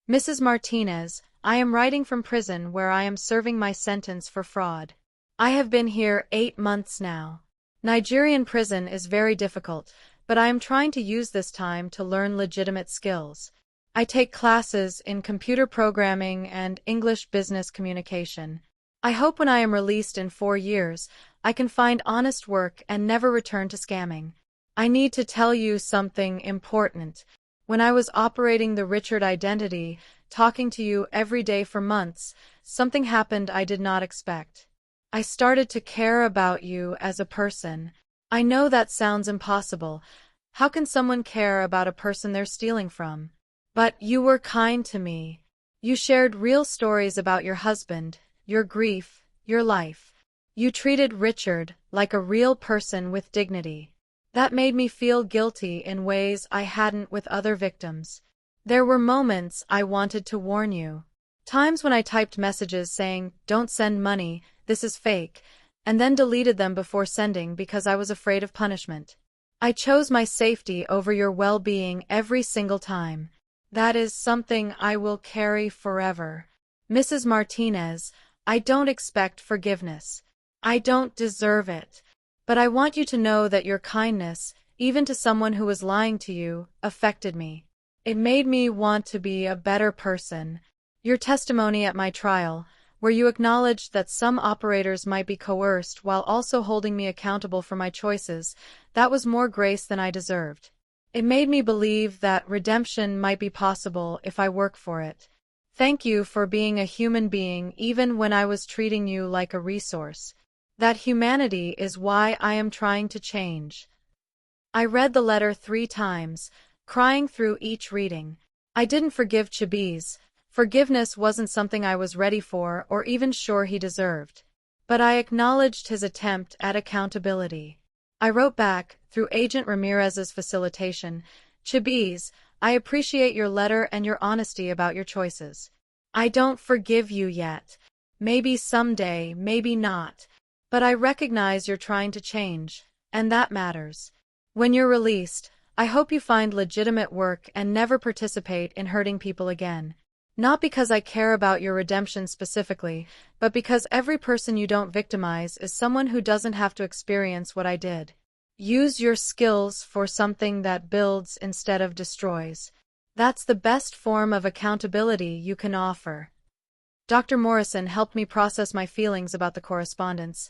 "Mrs. Martinez, I am writing from prison where I am serving my sentence for fraud. I have been here 8 months now. Nigerian prison is very difficult, but I am trying to use this time to learn legitimate skills. I take classes in computer programming and English business communication. I hope when I am released in 4 years, I can find honest work and never return to scamming. I need to tell you something important. When I was operating the Richard identity, talking to you every day for months, something happened I did not expect. I started to care about you as a person. I know that sounds impossible. How can someone care about a person they're stealing from? But you were kind to me. You shared real stories about your husband, your grief, your life. You treated Richard like a real person with dignity. That made me feel guilty in ways I hadn't with other victims. There were moments I wanted to warn you. Times when I typed messages saying, 'Don't send money, this is fake,' and then deleted them before sending because I was afraid of punishment. I chose my safety over your well-being every single time. That is something I will carry forever. Mrs. Martinez, I don't expect forgiveness. I don't deserve it. But I want you to know that your kindness, even to someone who was lying to you, affected me. It made me want to be a better person. Your testimony at my trial, where you acknowledged that some operators might be coerced while also holding me accountable for my choices, that was more grace than I deserved. It made me believe that redemption might be possible if I work for it. Thank you for being a human being even when I was treating you like a resource. That humanity is why I am trying to change. I read the letter 3 times, crying through each reading. I didn't forgive Chibiz. Forgiveness wasn't something I was ready for or even sure he deserved. But I acknowledged his attempt at accountability. I wrote back, through Agent Ramirez's facilitation, Chibiz, I appreciate your letter and your honesty about your choices. I don't forgive you yet. Maybe someday, maybe not. But I recognize you're trying to change, and that matters. When you're released, I hope you find legitimate work and never participate in hurting people again. Not because I care about your redemption specifically, but because every person you don't victimize is someone who doesn't have to experience what I did. Use your skills for something that builds instead of destroys. That's the best form of accountability you can offer. Dr. Morrison helped me process my feelings about the correspondence.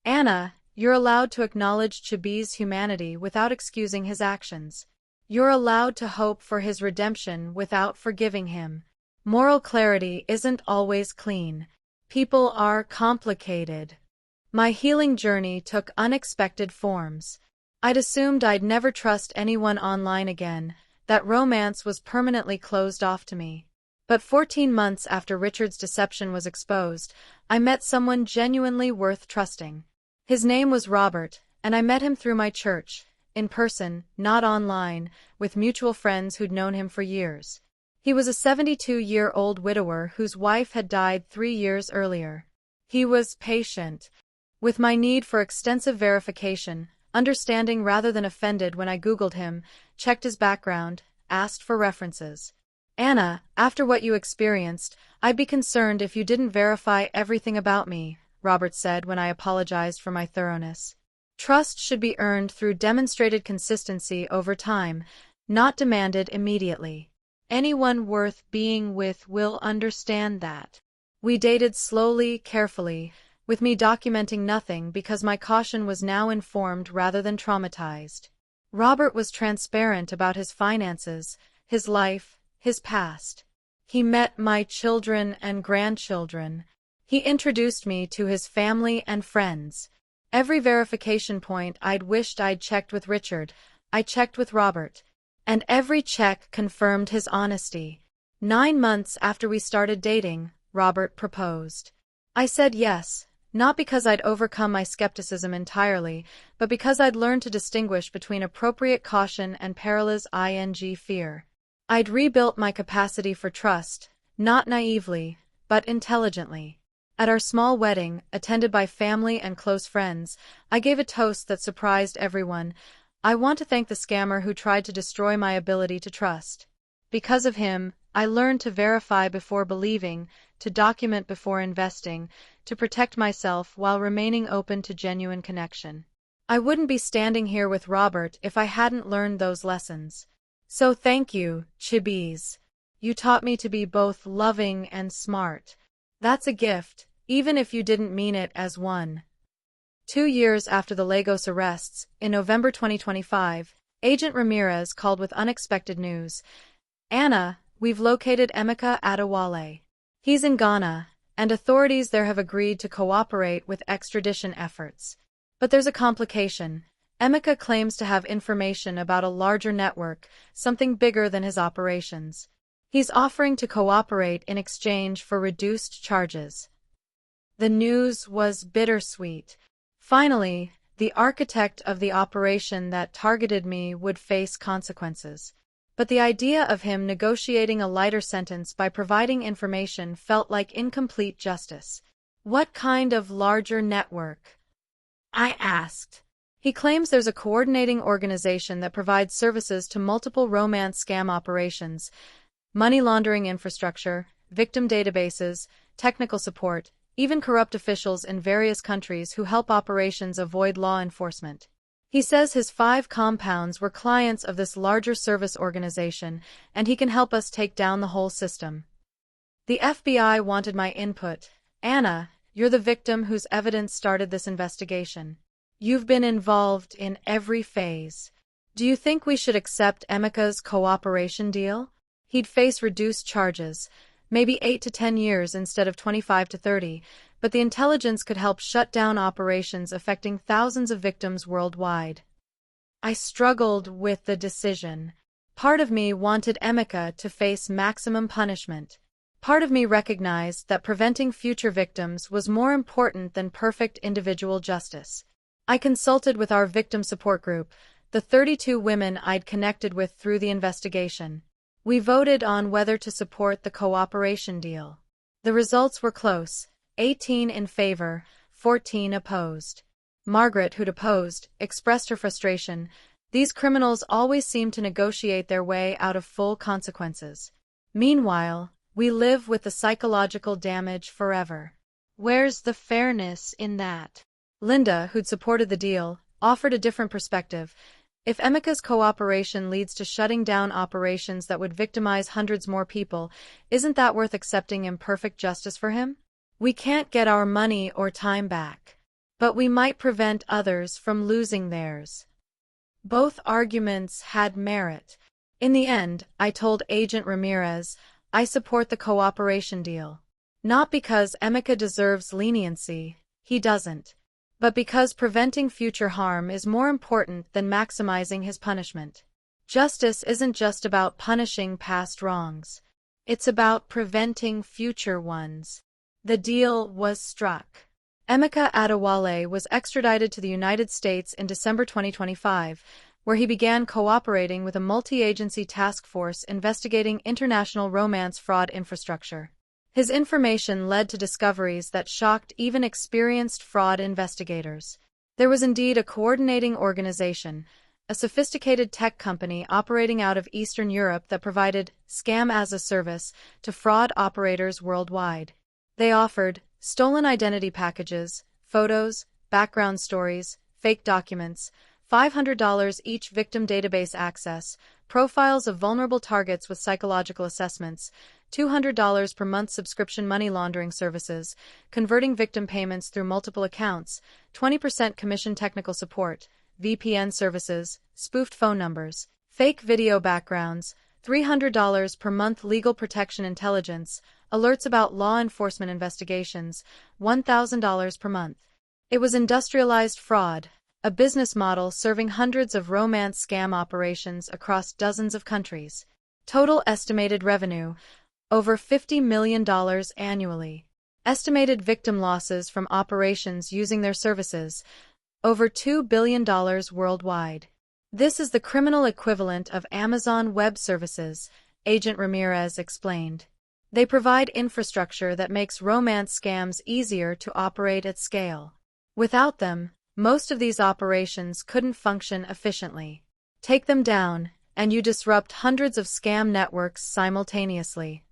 Anna, you're allowed to acknowledge Chibiz's humanity without excusing his actions. You're allowed to hope for his redemption without forgiving him. Moral clarity isn't always clean. People are complicated. My healing journey took unexpected forms. I'd assumed I'd never trust anyone online again, that romance was permanently closed off to me. But 14 months after Richard's deception was exposed, I met someone genuinely worth trusting. His name was Robert, and I met him through my church, in person, not online, with mutual friends who'd known him for years. He was a 72-year-old widower whose wife had died 3 years earlier. He was patient with my need for extensive verification, understanding rather than offended when I Googled him, checked his background, asked for references. Anna, after what you experienced, I'd be concerned if you didn't verify everything about me, Robert said when I apologized for my thoroughness. Trust should be earned through demonstrated consistency over time, not demanded immediately. Anyone worth being with will understand that. We dated slowly, carefully, with me documenting nothing because my caution was now informed rather than traumatized. Robert was transparent about his finances, his life, his past. He met my children and grandchildren. He introduced me to his family and friends. Every verification point I'd wished I'd checked with Richard, I checked with Robert. And every check confirmed his honesty. 9 months after we started dating, Robert proposed. I said yes, not because I'd overcome my skepticism entirely, but because I'd learned to distinguish between appropriate caution and perilous fear. I'd rebuilt my capacity for trust, not naively, but intelligently. At our small wedding, attended by family and close friends, I gave a toast that surprised everyone. I want to thank the scammer who tried to destroy my ability to trust. Because of him, I learned to verify before believing, to document before investing, to protect myself while remaining open to genuine connection. I wouldn't be standing here with Robert if I hadn't learned those lessons. So thank you, Chibiz. You taught me to be both loving and smart. That's a gift, even if you didn't mean it as one. 2 years after the Lagos arrests, in November 2025, Agent Ramirez called with unexpected news. Anna, we've located Emeka Adewale. He's in Ghana, and authorities there have agreed to cooperate with extradition efforts. But there's a complication. Emeka claims to have information about a larger network, something bigger than his operations. He's offering to cooperate in exchange for reduced charges. The news was bittersweet. Finally, the architect of the operation that targeted me would face consequences. But the idea of him negotiating a lighter sentence by providing information felt like incomplete justice. What kind of larger network? I asked. He claims there's a coordinating organization that provides services to multiple romance scam operations, money laundering infrastructure, victim databases, technical support, even corrupt officials in various countries who help operations avoid law enforcement. He says his 5 compounds were clients of this larger service organization, and he can help us take down the whole system. The FBI wanted my input. Anna, you're the victim whose evidence started this investigation. You've been involved in every phase. Do you think we should accept Emeka's cooperation deal? He'd face reduced charges, maybe 8 to 10 years instead of 25 to 30, but the intelligence could help shut down operations affecting thousands of victims worldwide. I struggled with the decision. Part of me wanted Emeka to face maximum punishment. Part of me recognized that preventing future victims was more important than perfect individual justice. I consulted with our victim support group, the 32 women I'd connected with through the investigation. We voted on whether to support the cooperation deal. The results were close, 18 in favor, 14 opposed. Margaret, who'd opposed, expressed her frustration. These criminals always seem to negotiate their way out of full consequences. Meanwhile, we live with the psychological damage forever. Where's the fairness in that? Linda, who'd supported the deal, offered a different perspective. If Emeka's cooperation leads to shutting down operations that would victimize hundreds more people, isn't that worth accepting imperfect justice for him? We can't get our money or time back, but we might prevent others from losing theirs. Both arguments had merit. In the end, I told Agent Ramirez, I support the cooperation deal. Not because Emeka deserves leniency, he doesn't, but because preventing future harm is more important than maximizing his punishment. Justice isn't just about punishing past wrongs. It's about preventing future ones. The deal was struck. Emeka Adewale was extradited to the United States in December 2025, where he began cooperating with a multi-agency task force investigating international romance fraud infrastructure. His information led to discoveries that shocked even experienced fraud investigators. There was indeed a coordinating organization, a sophisticated tech company operating out of Eastern Europe that provided scam-as-a-service to fraud operators worldwide. They offered stolen identity packages, photos, background stories, fake documents, $500 each victim database access, profiles of vulnerable targets with psychological assessments, $200 per month subscription money laundering services, converting victim payments through multiple accounts, 20% commission technical support, VPN services, spoofed phone numbers, fake video backgrounds, $300 per month legal protection intelligence, alerts about law enforcement investigations, $1,000 per month. It was industrialized fraud, a business model serving hundreds of romance scam operations across dozens of countries. Total estimated revenue, over $50 million annually. Estimated victim losses from operations using their services, over $2 billion worldwide. This is the criminal equivalent of Amazon Web Services, Agent Ramirez explained. They provide infrastructure that makes romance scams easier to operate at scale. Without them, most of these operations couldn't function efficiently. Take them down, and you disrupt hundreds of scam networks simultaneously.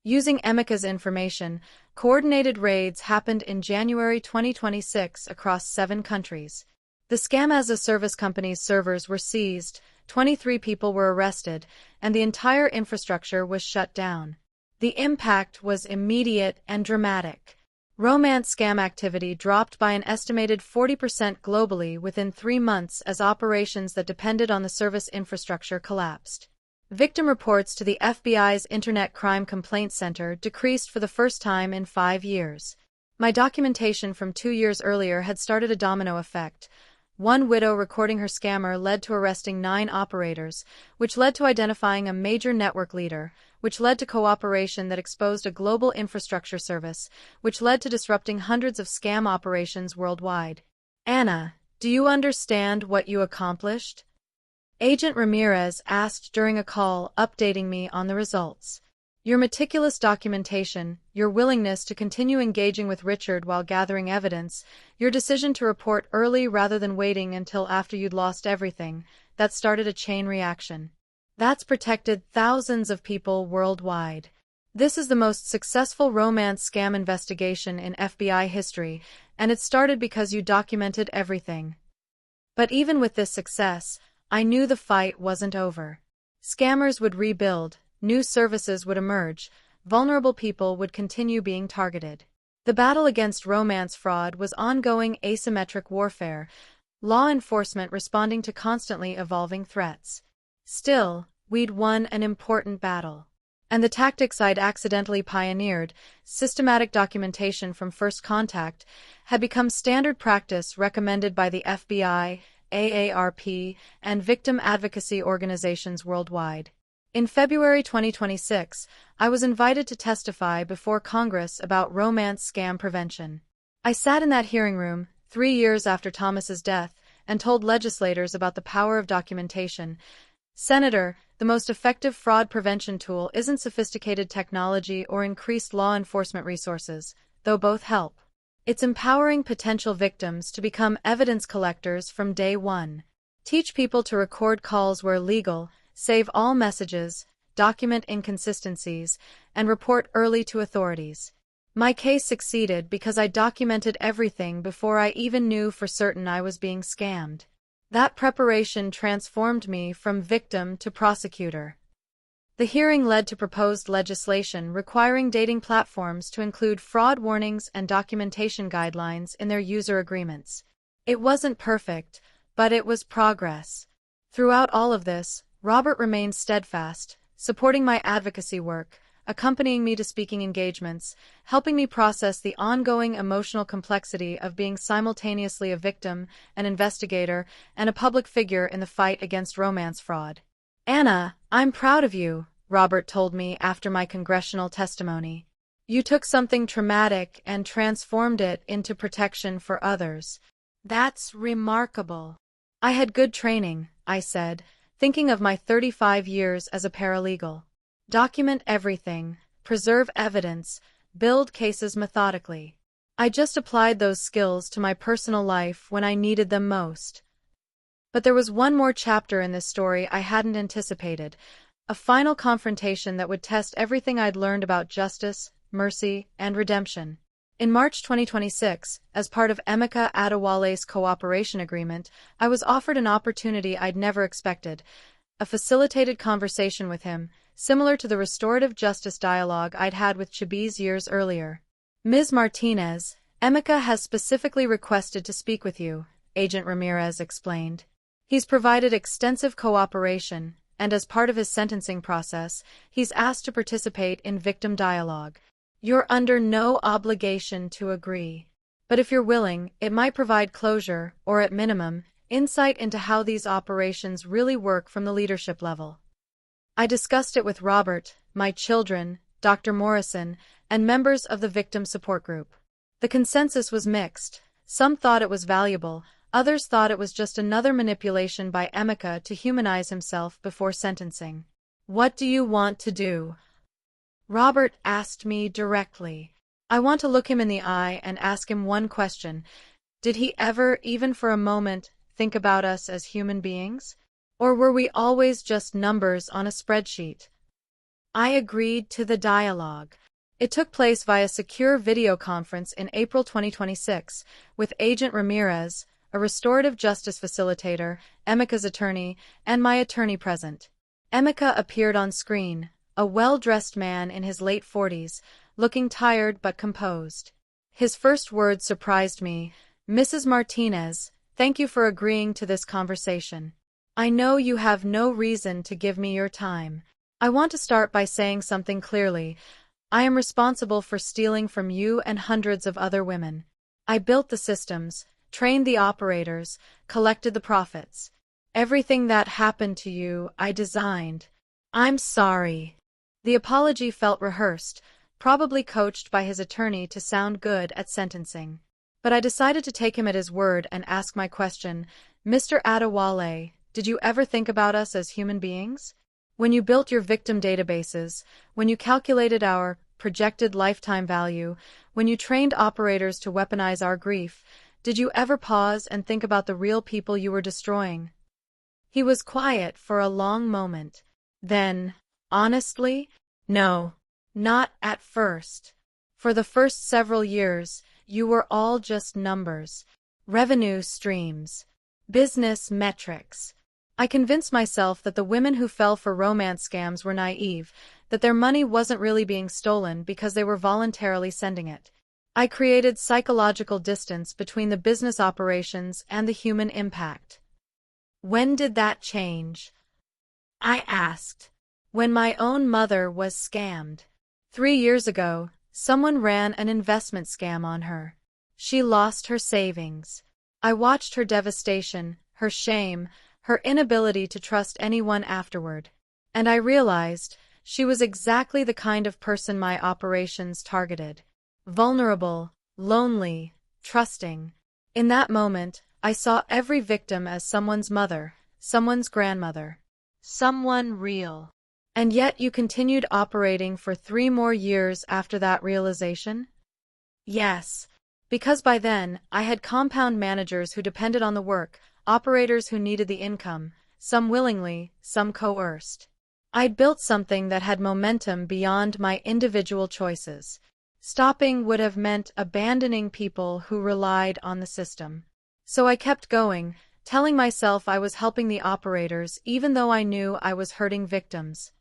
Using Emeka's information, coordinated raids happened in January 2026 across 7 countries. The scam-as-a-service company's servers were seized, 23 people were arrested, and the entire infrastructure was shut down. The impact was immediate and dramatic. Romance scam activity dropped by an estimated 40% globally within 3 months as operations that depended on the service infrastructure collapsed. Victim reports to the FBI's Internet Crime Complaint Center decreased for the first time in 5 years. My documentation from 2 years earlier had started a domino effect. One widow recording her scammer led to arresting 9 operators, which led to identifying a major network leader, which led to cooperation that exposed a global infrastructure service, which led to disrupting hundreds of scam operations worldwide. Anna, do you understand what you accomplished? Agent Ramirez asked during a call, updating me on the results. Your meticulous documentation, your willingness to continue engaging with Richard while gathering evidence, your decision to report early rather than waiting until after you'd lost everything, that started a chain reaction. That's protected thousands of people worldwide. This is the most successful romance scam investigation in FBI history, and it started because you documented everything. But even with this success, I knew the fight wasn't over. Scammers would rebuild, new services would emerge, vulnerable people would continue being targeted. The battle against romance fraud was ongoing asymmetric warfare, law enforcement responding to constantly evolving threats. Still, we'd won an important battle. And the tactics I'd accidentally pioneered, systematic documentation from first contact, had become standard practice recommended by the FBI, AARP, and victim advocacy organizations worldwide. In February 2026, I was invited to testify before Congress about romance scam prevention. I sat in that hearing room, 3 years after Thomas's death, and told legislators about the power of documentation. Senator, the most effective fraud prevention tool isn't sophisticated technology or increased law enforcement resources, though both help. It's empowering potential victims to become evidence collectors from day one. Teach people to record calls where legal, save all messages, document inconsistencies, and report early to authorities. My case succeeded because I documented everything before I even knew for certain I was being scammed. That preparation transformed me from victim to prosecutor. The hearing led to proposed legislation requiring dating platforms to include fraud warnings and documentation guidelines in their user agreements. It wasn't perfect, but it was progress. Throughout all of this, Robert remained steadfast, supporting my advocacy work, accompanying me to speaking engagements, helping me process the ongoing emotional complexity of being simultaneously a victim, an investigator, and a public figure in the fight against romance fraud. "Anna, I'm proud of you," Robert told me after my congressional testimony. "You took something traumatic and transformed it into protection for others. That's remarkable." "I had good training," I said, thinking of my 35 years as a paralegal. Document everything, preserve evidence, build cases methodically. I just applied those skills to my personal life when I needed them most. But there was one more chapter in this story I hadn't anticipated, a final confrontation that would test everything I'd learned about justice, mercy, and redemption. In March 2026, as part of Emeka Adewale's cooperation agreement, I was offered an opportunity I'd never expected, a facilitated conversation with him, similar to the restorative justice dialogue I'd had with Chibiz years earlier. "Ms. Martinez, Emeka has specifically requested to speak with you," Agent Ramirez explained. "He's provided extensive cooperation, and as part of his sentencing process, he's asked to participate in victim dialogue. You're under no obligation to agree. But if you're willing, it might provide closure, or at minimum, insight into how these operations really work from the leadership level." I discussed it with Robert, my children, Dr. Morrison, and members of the victim support group. The consensus was mixed. Some thought it was valuable, others thought it was just another manipulation by Emeka to humanize himself before sentencing. "What do you want to do?" Robert asked me directly. I want to look him in the eye and ask him one question. Did he ever, even for a moment, think about us as human beings? Or were we always just numbers on a spreadsheet? I agreed to the dialogue. It took place via secure video conference in April 2026, with Agent Ramirez, a restorative justice facilitator, Emeka's attorney, and my attorney present. Emeka appeared on screen, a well-dressed man in his late 40s, looking tired but composed. His first words surprised me. "Mrs. Martinez, thank you for agreeing to this conversation. I know you have no reason to give me your time. I want to start by saying something clearly. I am responsible for stealing from you and hundreds of other women. I built the systems, trained the operators, collected the profits. Everything that happened to you, I designed. I'm sorry." The apology felt rehearsed, probably coached by his attorney to sound good at sentencing. But I decided to take him at his word and ask my question. "Mr. Adewale, did you ever think about us as human beings? When you built your victim databases, when you calculated our projected lifetime value, when you trained operators to weaponize our grief, did you ever pause and think about the real people you were destroying?" He was quiet for a long moment. Then, honestly, no, not at first. For the first several years, you were all just numbers, revenue streams, business metrics. I convinced myself that the women who fell for romance scams were naive, that their money wasn't really being stolen because they were voluntarily sending it. I created psychological distance between the business operations and the human impact. When did that change? I asked. When my own mother was scammed. 3 years ago, someone ran an investment scam on her. She lost her savings. I watched her devastation, her shame, her inability to trust anyone afterward. And I realized she was exactly the kind of person my operations targeted. Vulnerable, lonely, trusting. In that moment, I saw every victim as someone's mother, someone's grandmother. Someone real. And yet you continued operating for 3 more years after that realization? Yes. Because by then, I had compound managers who depended on the work, operators who needed the income, some willingly, some coerced. I'd built something that had momentum beyond my individual choices. Stopping would have meant abandoning people who relied on the system. So I kept going, telling myself I was helping the operators even though I knew I was hurting victims.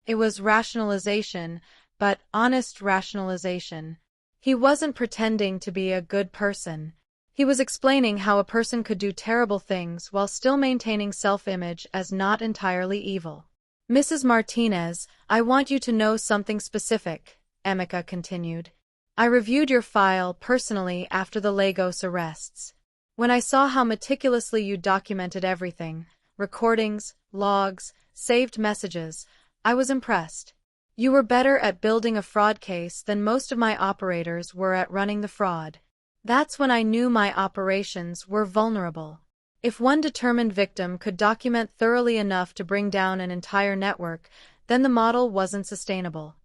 It was rationalization, but honest rationalization. He wasn't pretending to be a good person. He was explaining how a person could do terrible things while still maintaining self-image as not entirely evil. Mrs. Martinez, I want you to know something specific, Emeka continued. I reviewed your file personally after the Lagos arrests. When I saw how meticulously you documented everything, recordings, logs, saved messages, I was impressed. You were better at building a fraud case than most of my operators were at running the fraud. That's when I knew my operations were vulnerable. If one determined victim could document thoroughly enough to bring down an entire network, then the model wasn't sustainable.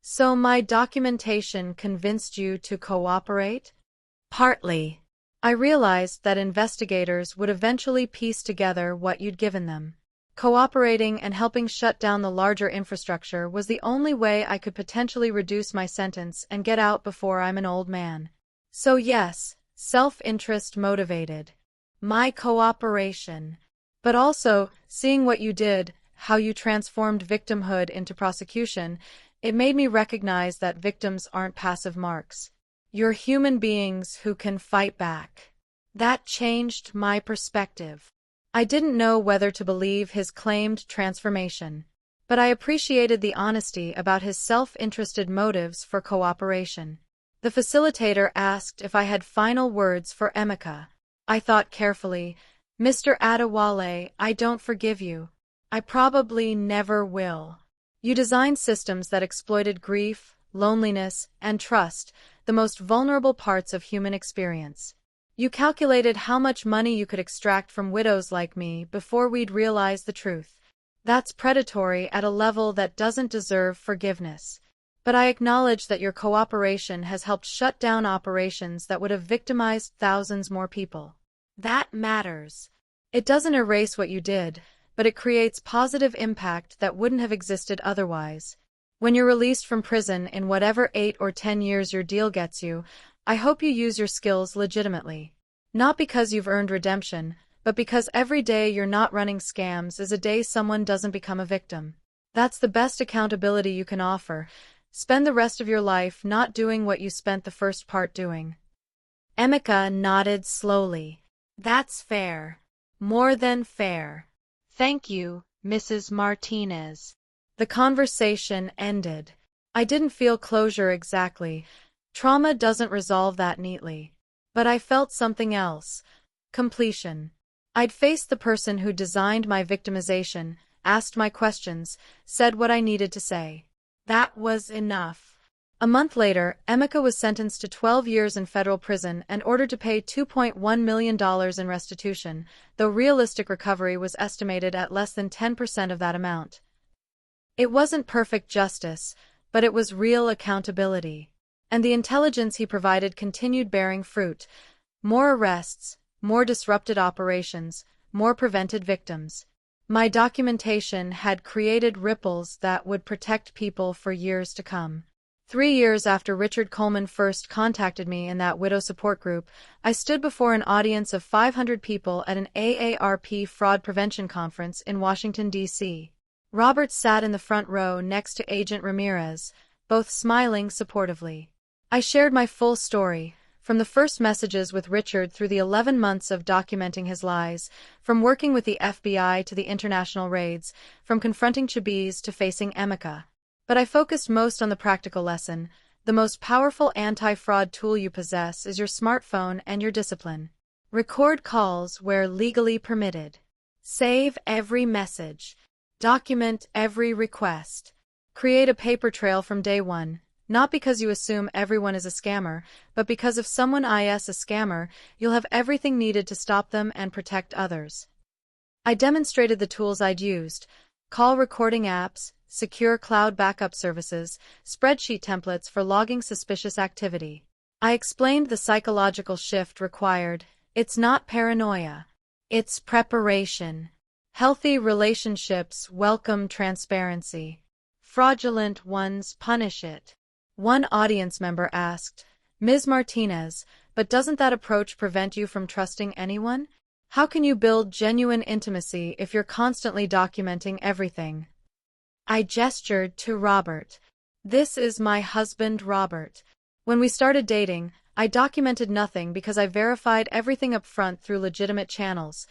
So my documentation convinced you to cooperate? Partly. I realized that investigators would eventually piece together what you'd given them. Cooperating and helping shut down the larger infrastructure was the only way I could potentially reduce my sentence and get out before I'm an old man. So yes, self-interest motivated my cooperation. But also, seeing what you did, how you transformed victimhood into prosecution, it made me recognize that victims aren't passive marks. You're human beings who can fight back. That changed my perspective. I didn't know whether to believe his claimed transformation, but I appreciated the honesty about his self-interested motives for cooperation. The facilitator asked if I had final words for Emeka. I thought carefully, Mr. Adewale, I don't forgive you. I probably never will. You designed systems that exploited grief, loneliness, and trust, the most vulnerable parts of human experience. You calculated how much money you could extract from widows like me before we'd realize the truth. That's predatory at a level that doesn't deserve forgiveness. But I acknowledge that your cooperation has helped shut down operations that would have victimized thousands more people. That matters. It doesn't erase what you did, but it creates positive impact that wouldn't have existed otherwise. When you're released from prison in whatever 8 or 10 years your deal gets you, I hope you use your skills legitimately. Not because you've earned redemption, but because every day you're not running scams is a day someone doesn't become a victim. That's the best accountability you can offer. Spend the rest of your life not doing what you spent the first part doing. Emeka nodded slowly. That's fair. More than fair. Thank you, Mrs. Martinez. The conversation ended. I didn't feel closure exactly. Trauma doesn't resolve that neatly. But I felt something else. Completion. I'd faced the person who designed my victimization, asked my questions, said what I needed to say. That was enough. A month later, Emeka was sentenced to 12 years in federal prison and ordered to pay $2.1 million in restitution, though realistic recovery was estimated at less than 10% of that amount. It wasn't perfect justice, but it was real accountability. And the intelligence he provided continued bearing fruit. More arrests, more disrupted operations, more prevented victims. My documentation had created ripples that would protect people for years to come. 3 years after Richard Coleman first contacted me in that widow support group, I stood before an audience of 500 people at an AARP fraud prevention conference in Washington, D.C. Robert sat in the front row next to Agent Ramirez, both smiling supportively. I shared my full story, From the first messages with Richard through the 11 months of documenting his lies, from working with the FBI to the international raids, from confronting Chibiz to facing Emeka. But I focused most on the practical lesson. The most powerful anti-fraud tool you possess is your smartphone and your discipline. Record calls where legally permitted. Save every message. Document every request. Create a paper trail from day one, not because you assume everyone is a scammer, but because if someone is a scammer, you'll have everything needed to stop them and protect others. I demonstrated the tools I'd used: call recording apps, secure cloud backup services, spreadsheet templates for logging suspicious activity. I explained the psychological shift required. It's not paranoia. It's preparation. Healthy relationships welcome transparency. Fraudulent ones punish it. One audience member asked, "Ms. Martinez, but doesn't that approach prevent you from trusting anyone? How can you build genuine intimacy if you're constantly documenting everything?" I gestured to Robert. "This is my husband, Robert. When we started dating, I documented nothing because I verified everything up front through legitimate channels: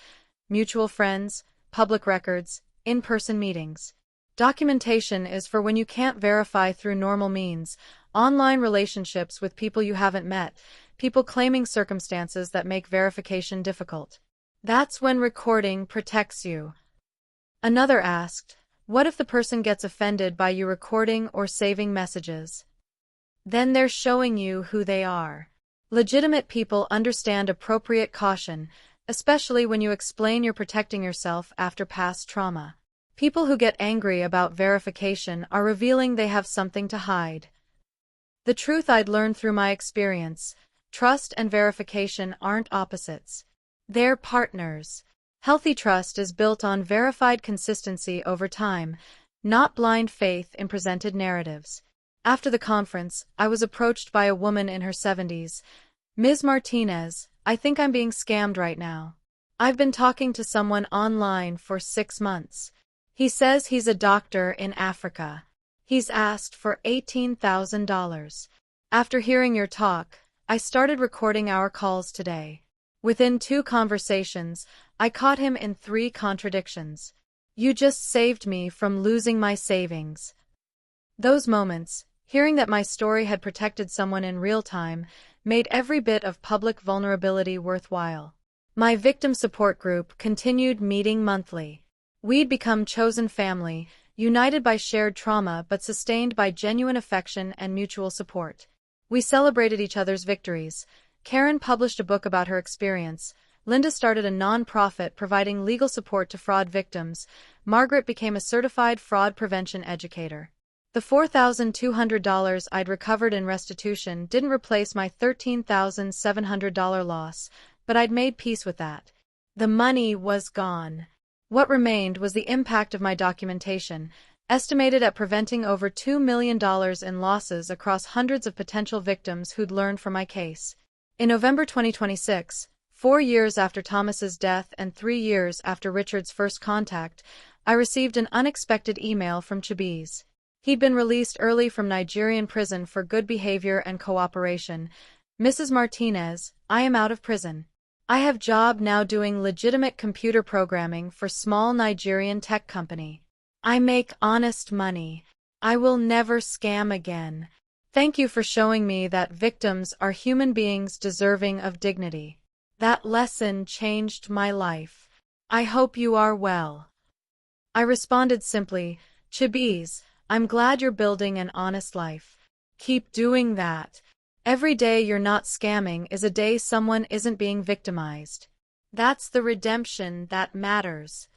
mutual friends, public records, in-person meetings. Documentation is for when you can't verify through normal means: online relationships with people you haven't met, people claiming circumstances that make verification difficult. That's when recording protects you." Another asked, "What if the person gets offended by you recording or saving messages?" "Then they're showing you who they are." Legitimate people understand appropriate caution, especially when you explain you're protecting yourself after past trauma. People who get angry about verification are revealing they have something to hide. The truth I'd learned through my experience: trust and verification aren't opposites. They're partners. Healthy trust is built on verified consistency over time, not blind faith in presented narratives. After the conference, I was approached by a woman in her 70s. "Ms. Martinez, I think I'm being scammed right now. I've been talking to someone online for 6 months. He says he's a doctor in Africa. He's asked for $18,000. After hearing your talk, I started recording our calls today. Within 2 conversations, I caught him in 3 contradictions. You just saved me from losing my savings." Those moments, hearing that my story had protected someone in real time, made every bit of public vulnerability worthwhile. My victim support group continued meeting monthly. We'd become chosen family, united by shared trauma but sustained by genuine affection and mutual support. We celebrated each other's victories. Karen published a book about her experience. Linda started a non-profit providing legal support to fraud victims. Margaret became a certified fraud prevention educator. The $4,200 I'd recovered in restitution didn't replace my $13,700 loss, but I'd made peace with that. The money was gone. What remained was the impact of my documentation, estimated at preventing over $2 million in losses across hundreds of potential victims who'd learned from my case. In November 2026, 4 years after Thomas's death and 3 years after Richard's first contact, I received an unexpected email from Chibiz. He'd been released early from Nigerian prison for good behavior and cooperation. "Mrs. Martinez, I am out of prison. I have job now doing legitimate computer programming for small Nigerian tech company. I make honest money. I will never scam again. Thank you for showing me that victims are human beings deserving of dignity. That lesson changed my life. I hope you are well." I responded simply, "Chibiz, I'm glad you're building an honest life. Keep doing that. Every day you're not scamming is a day someone isn't being victimized. That's the redemption that matters."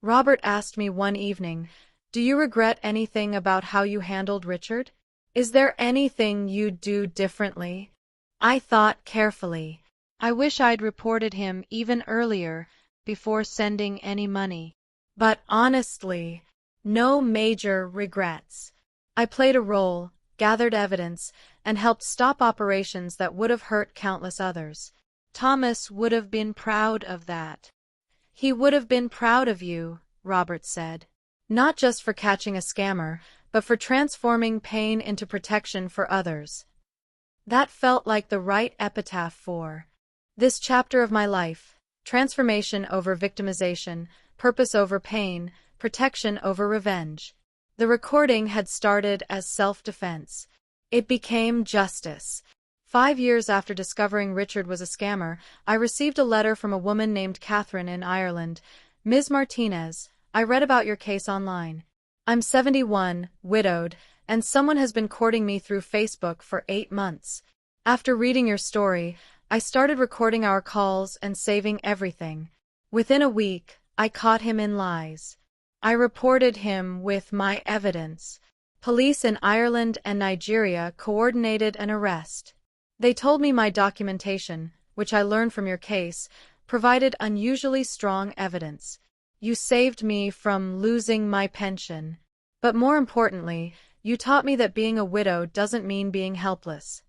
Robert asked me one evening, "Do you regret anything about how you handled Richard? Is there anything you'd do differently?" I thought carefully. I wish I'd reported him even earlier, before sending any money. But honestly, no major regrets. I played a role, gathered evidence, and helped stop operations that would have hurt countless others. Thomas would have been proud of that. "He would have been proud of you," Robert said. "Not just for catching a scammer, but for transforming pain into protection for others." That felt like the right epitaph for this chapter of my life. Transformation over victimization, purpose over pain, protection over revenge. The recording had started as self-defense. It became justice. 5 years after discovering Richard was a scammer, I received a letter from a woman named Catherine in Ireland. Ms. Martinez, I read about your case online. I'm 71, widowed, and someone has been courting me through Facebook for 8 months. After reading your story, I started recording our calls and saving everything. Within a week, I caught him in lies. I reported him with my evidence. Police in Ireland and Nigeria coordinated an arrest. They told me my documentation, which I learned from your case, provided unusually strong evidence. You saved me from losing my pension. But more importantly, you taught me that being a widow doesn't mean being helpless.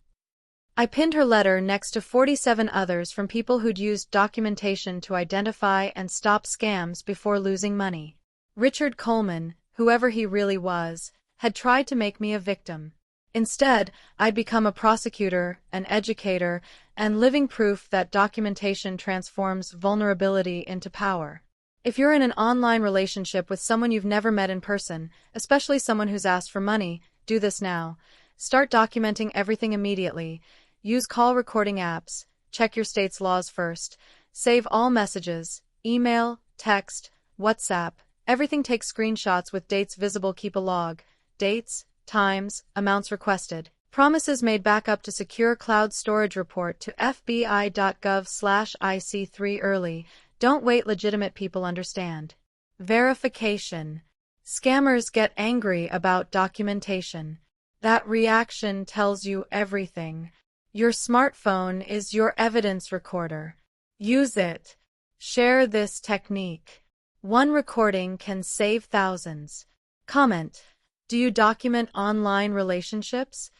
I pinned her letter next to 47 others from people who'd used documentation to identify and stop scams before losing money. Richard Coleman, whoever he really was, had tried to make me a victim. Instead, I'd become a prosecutor, an educator, and living proof that documentation transforms vulnerability into power. If you're in an online relationship with someone you've never met in person, especially someone who's asked for money, do this now. Start documenting everything immediately. Use call recording apps. Check your state's laws first. Save all messages, email, text, WhatsApp. Everything take screenshots with dates visible. Keep a log. Dates, times, amounts requested. Promises made back up to secure cloud storage. Report to fbi.gov/IC3 early. Don't wait. Legitimate people understand. Verification. Scammers get angry about documentation. That reaction tells you everything. Your smartphone is your evidence recorder. Use it. Share this technique. One recording can save thousands. Comment. Do you document online relationships?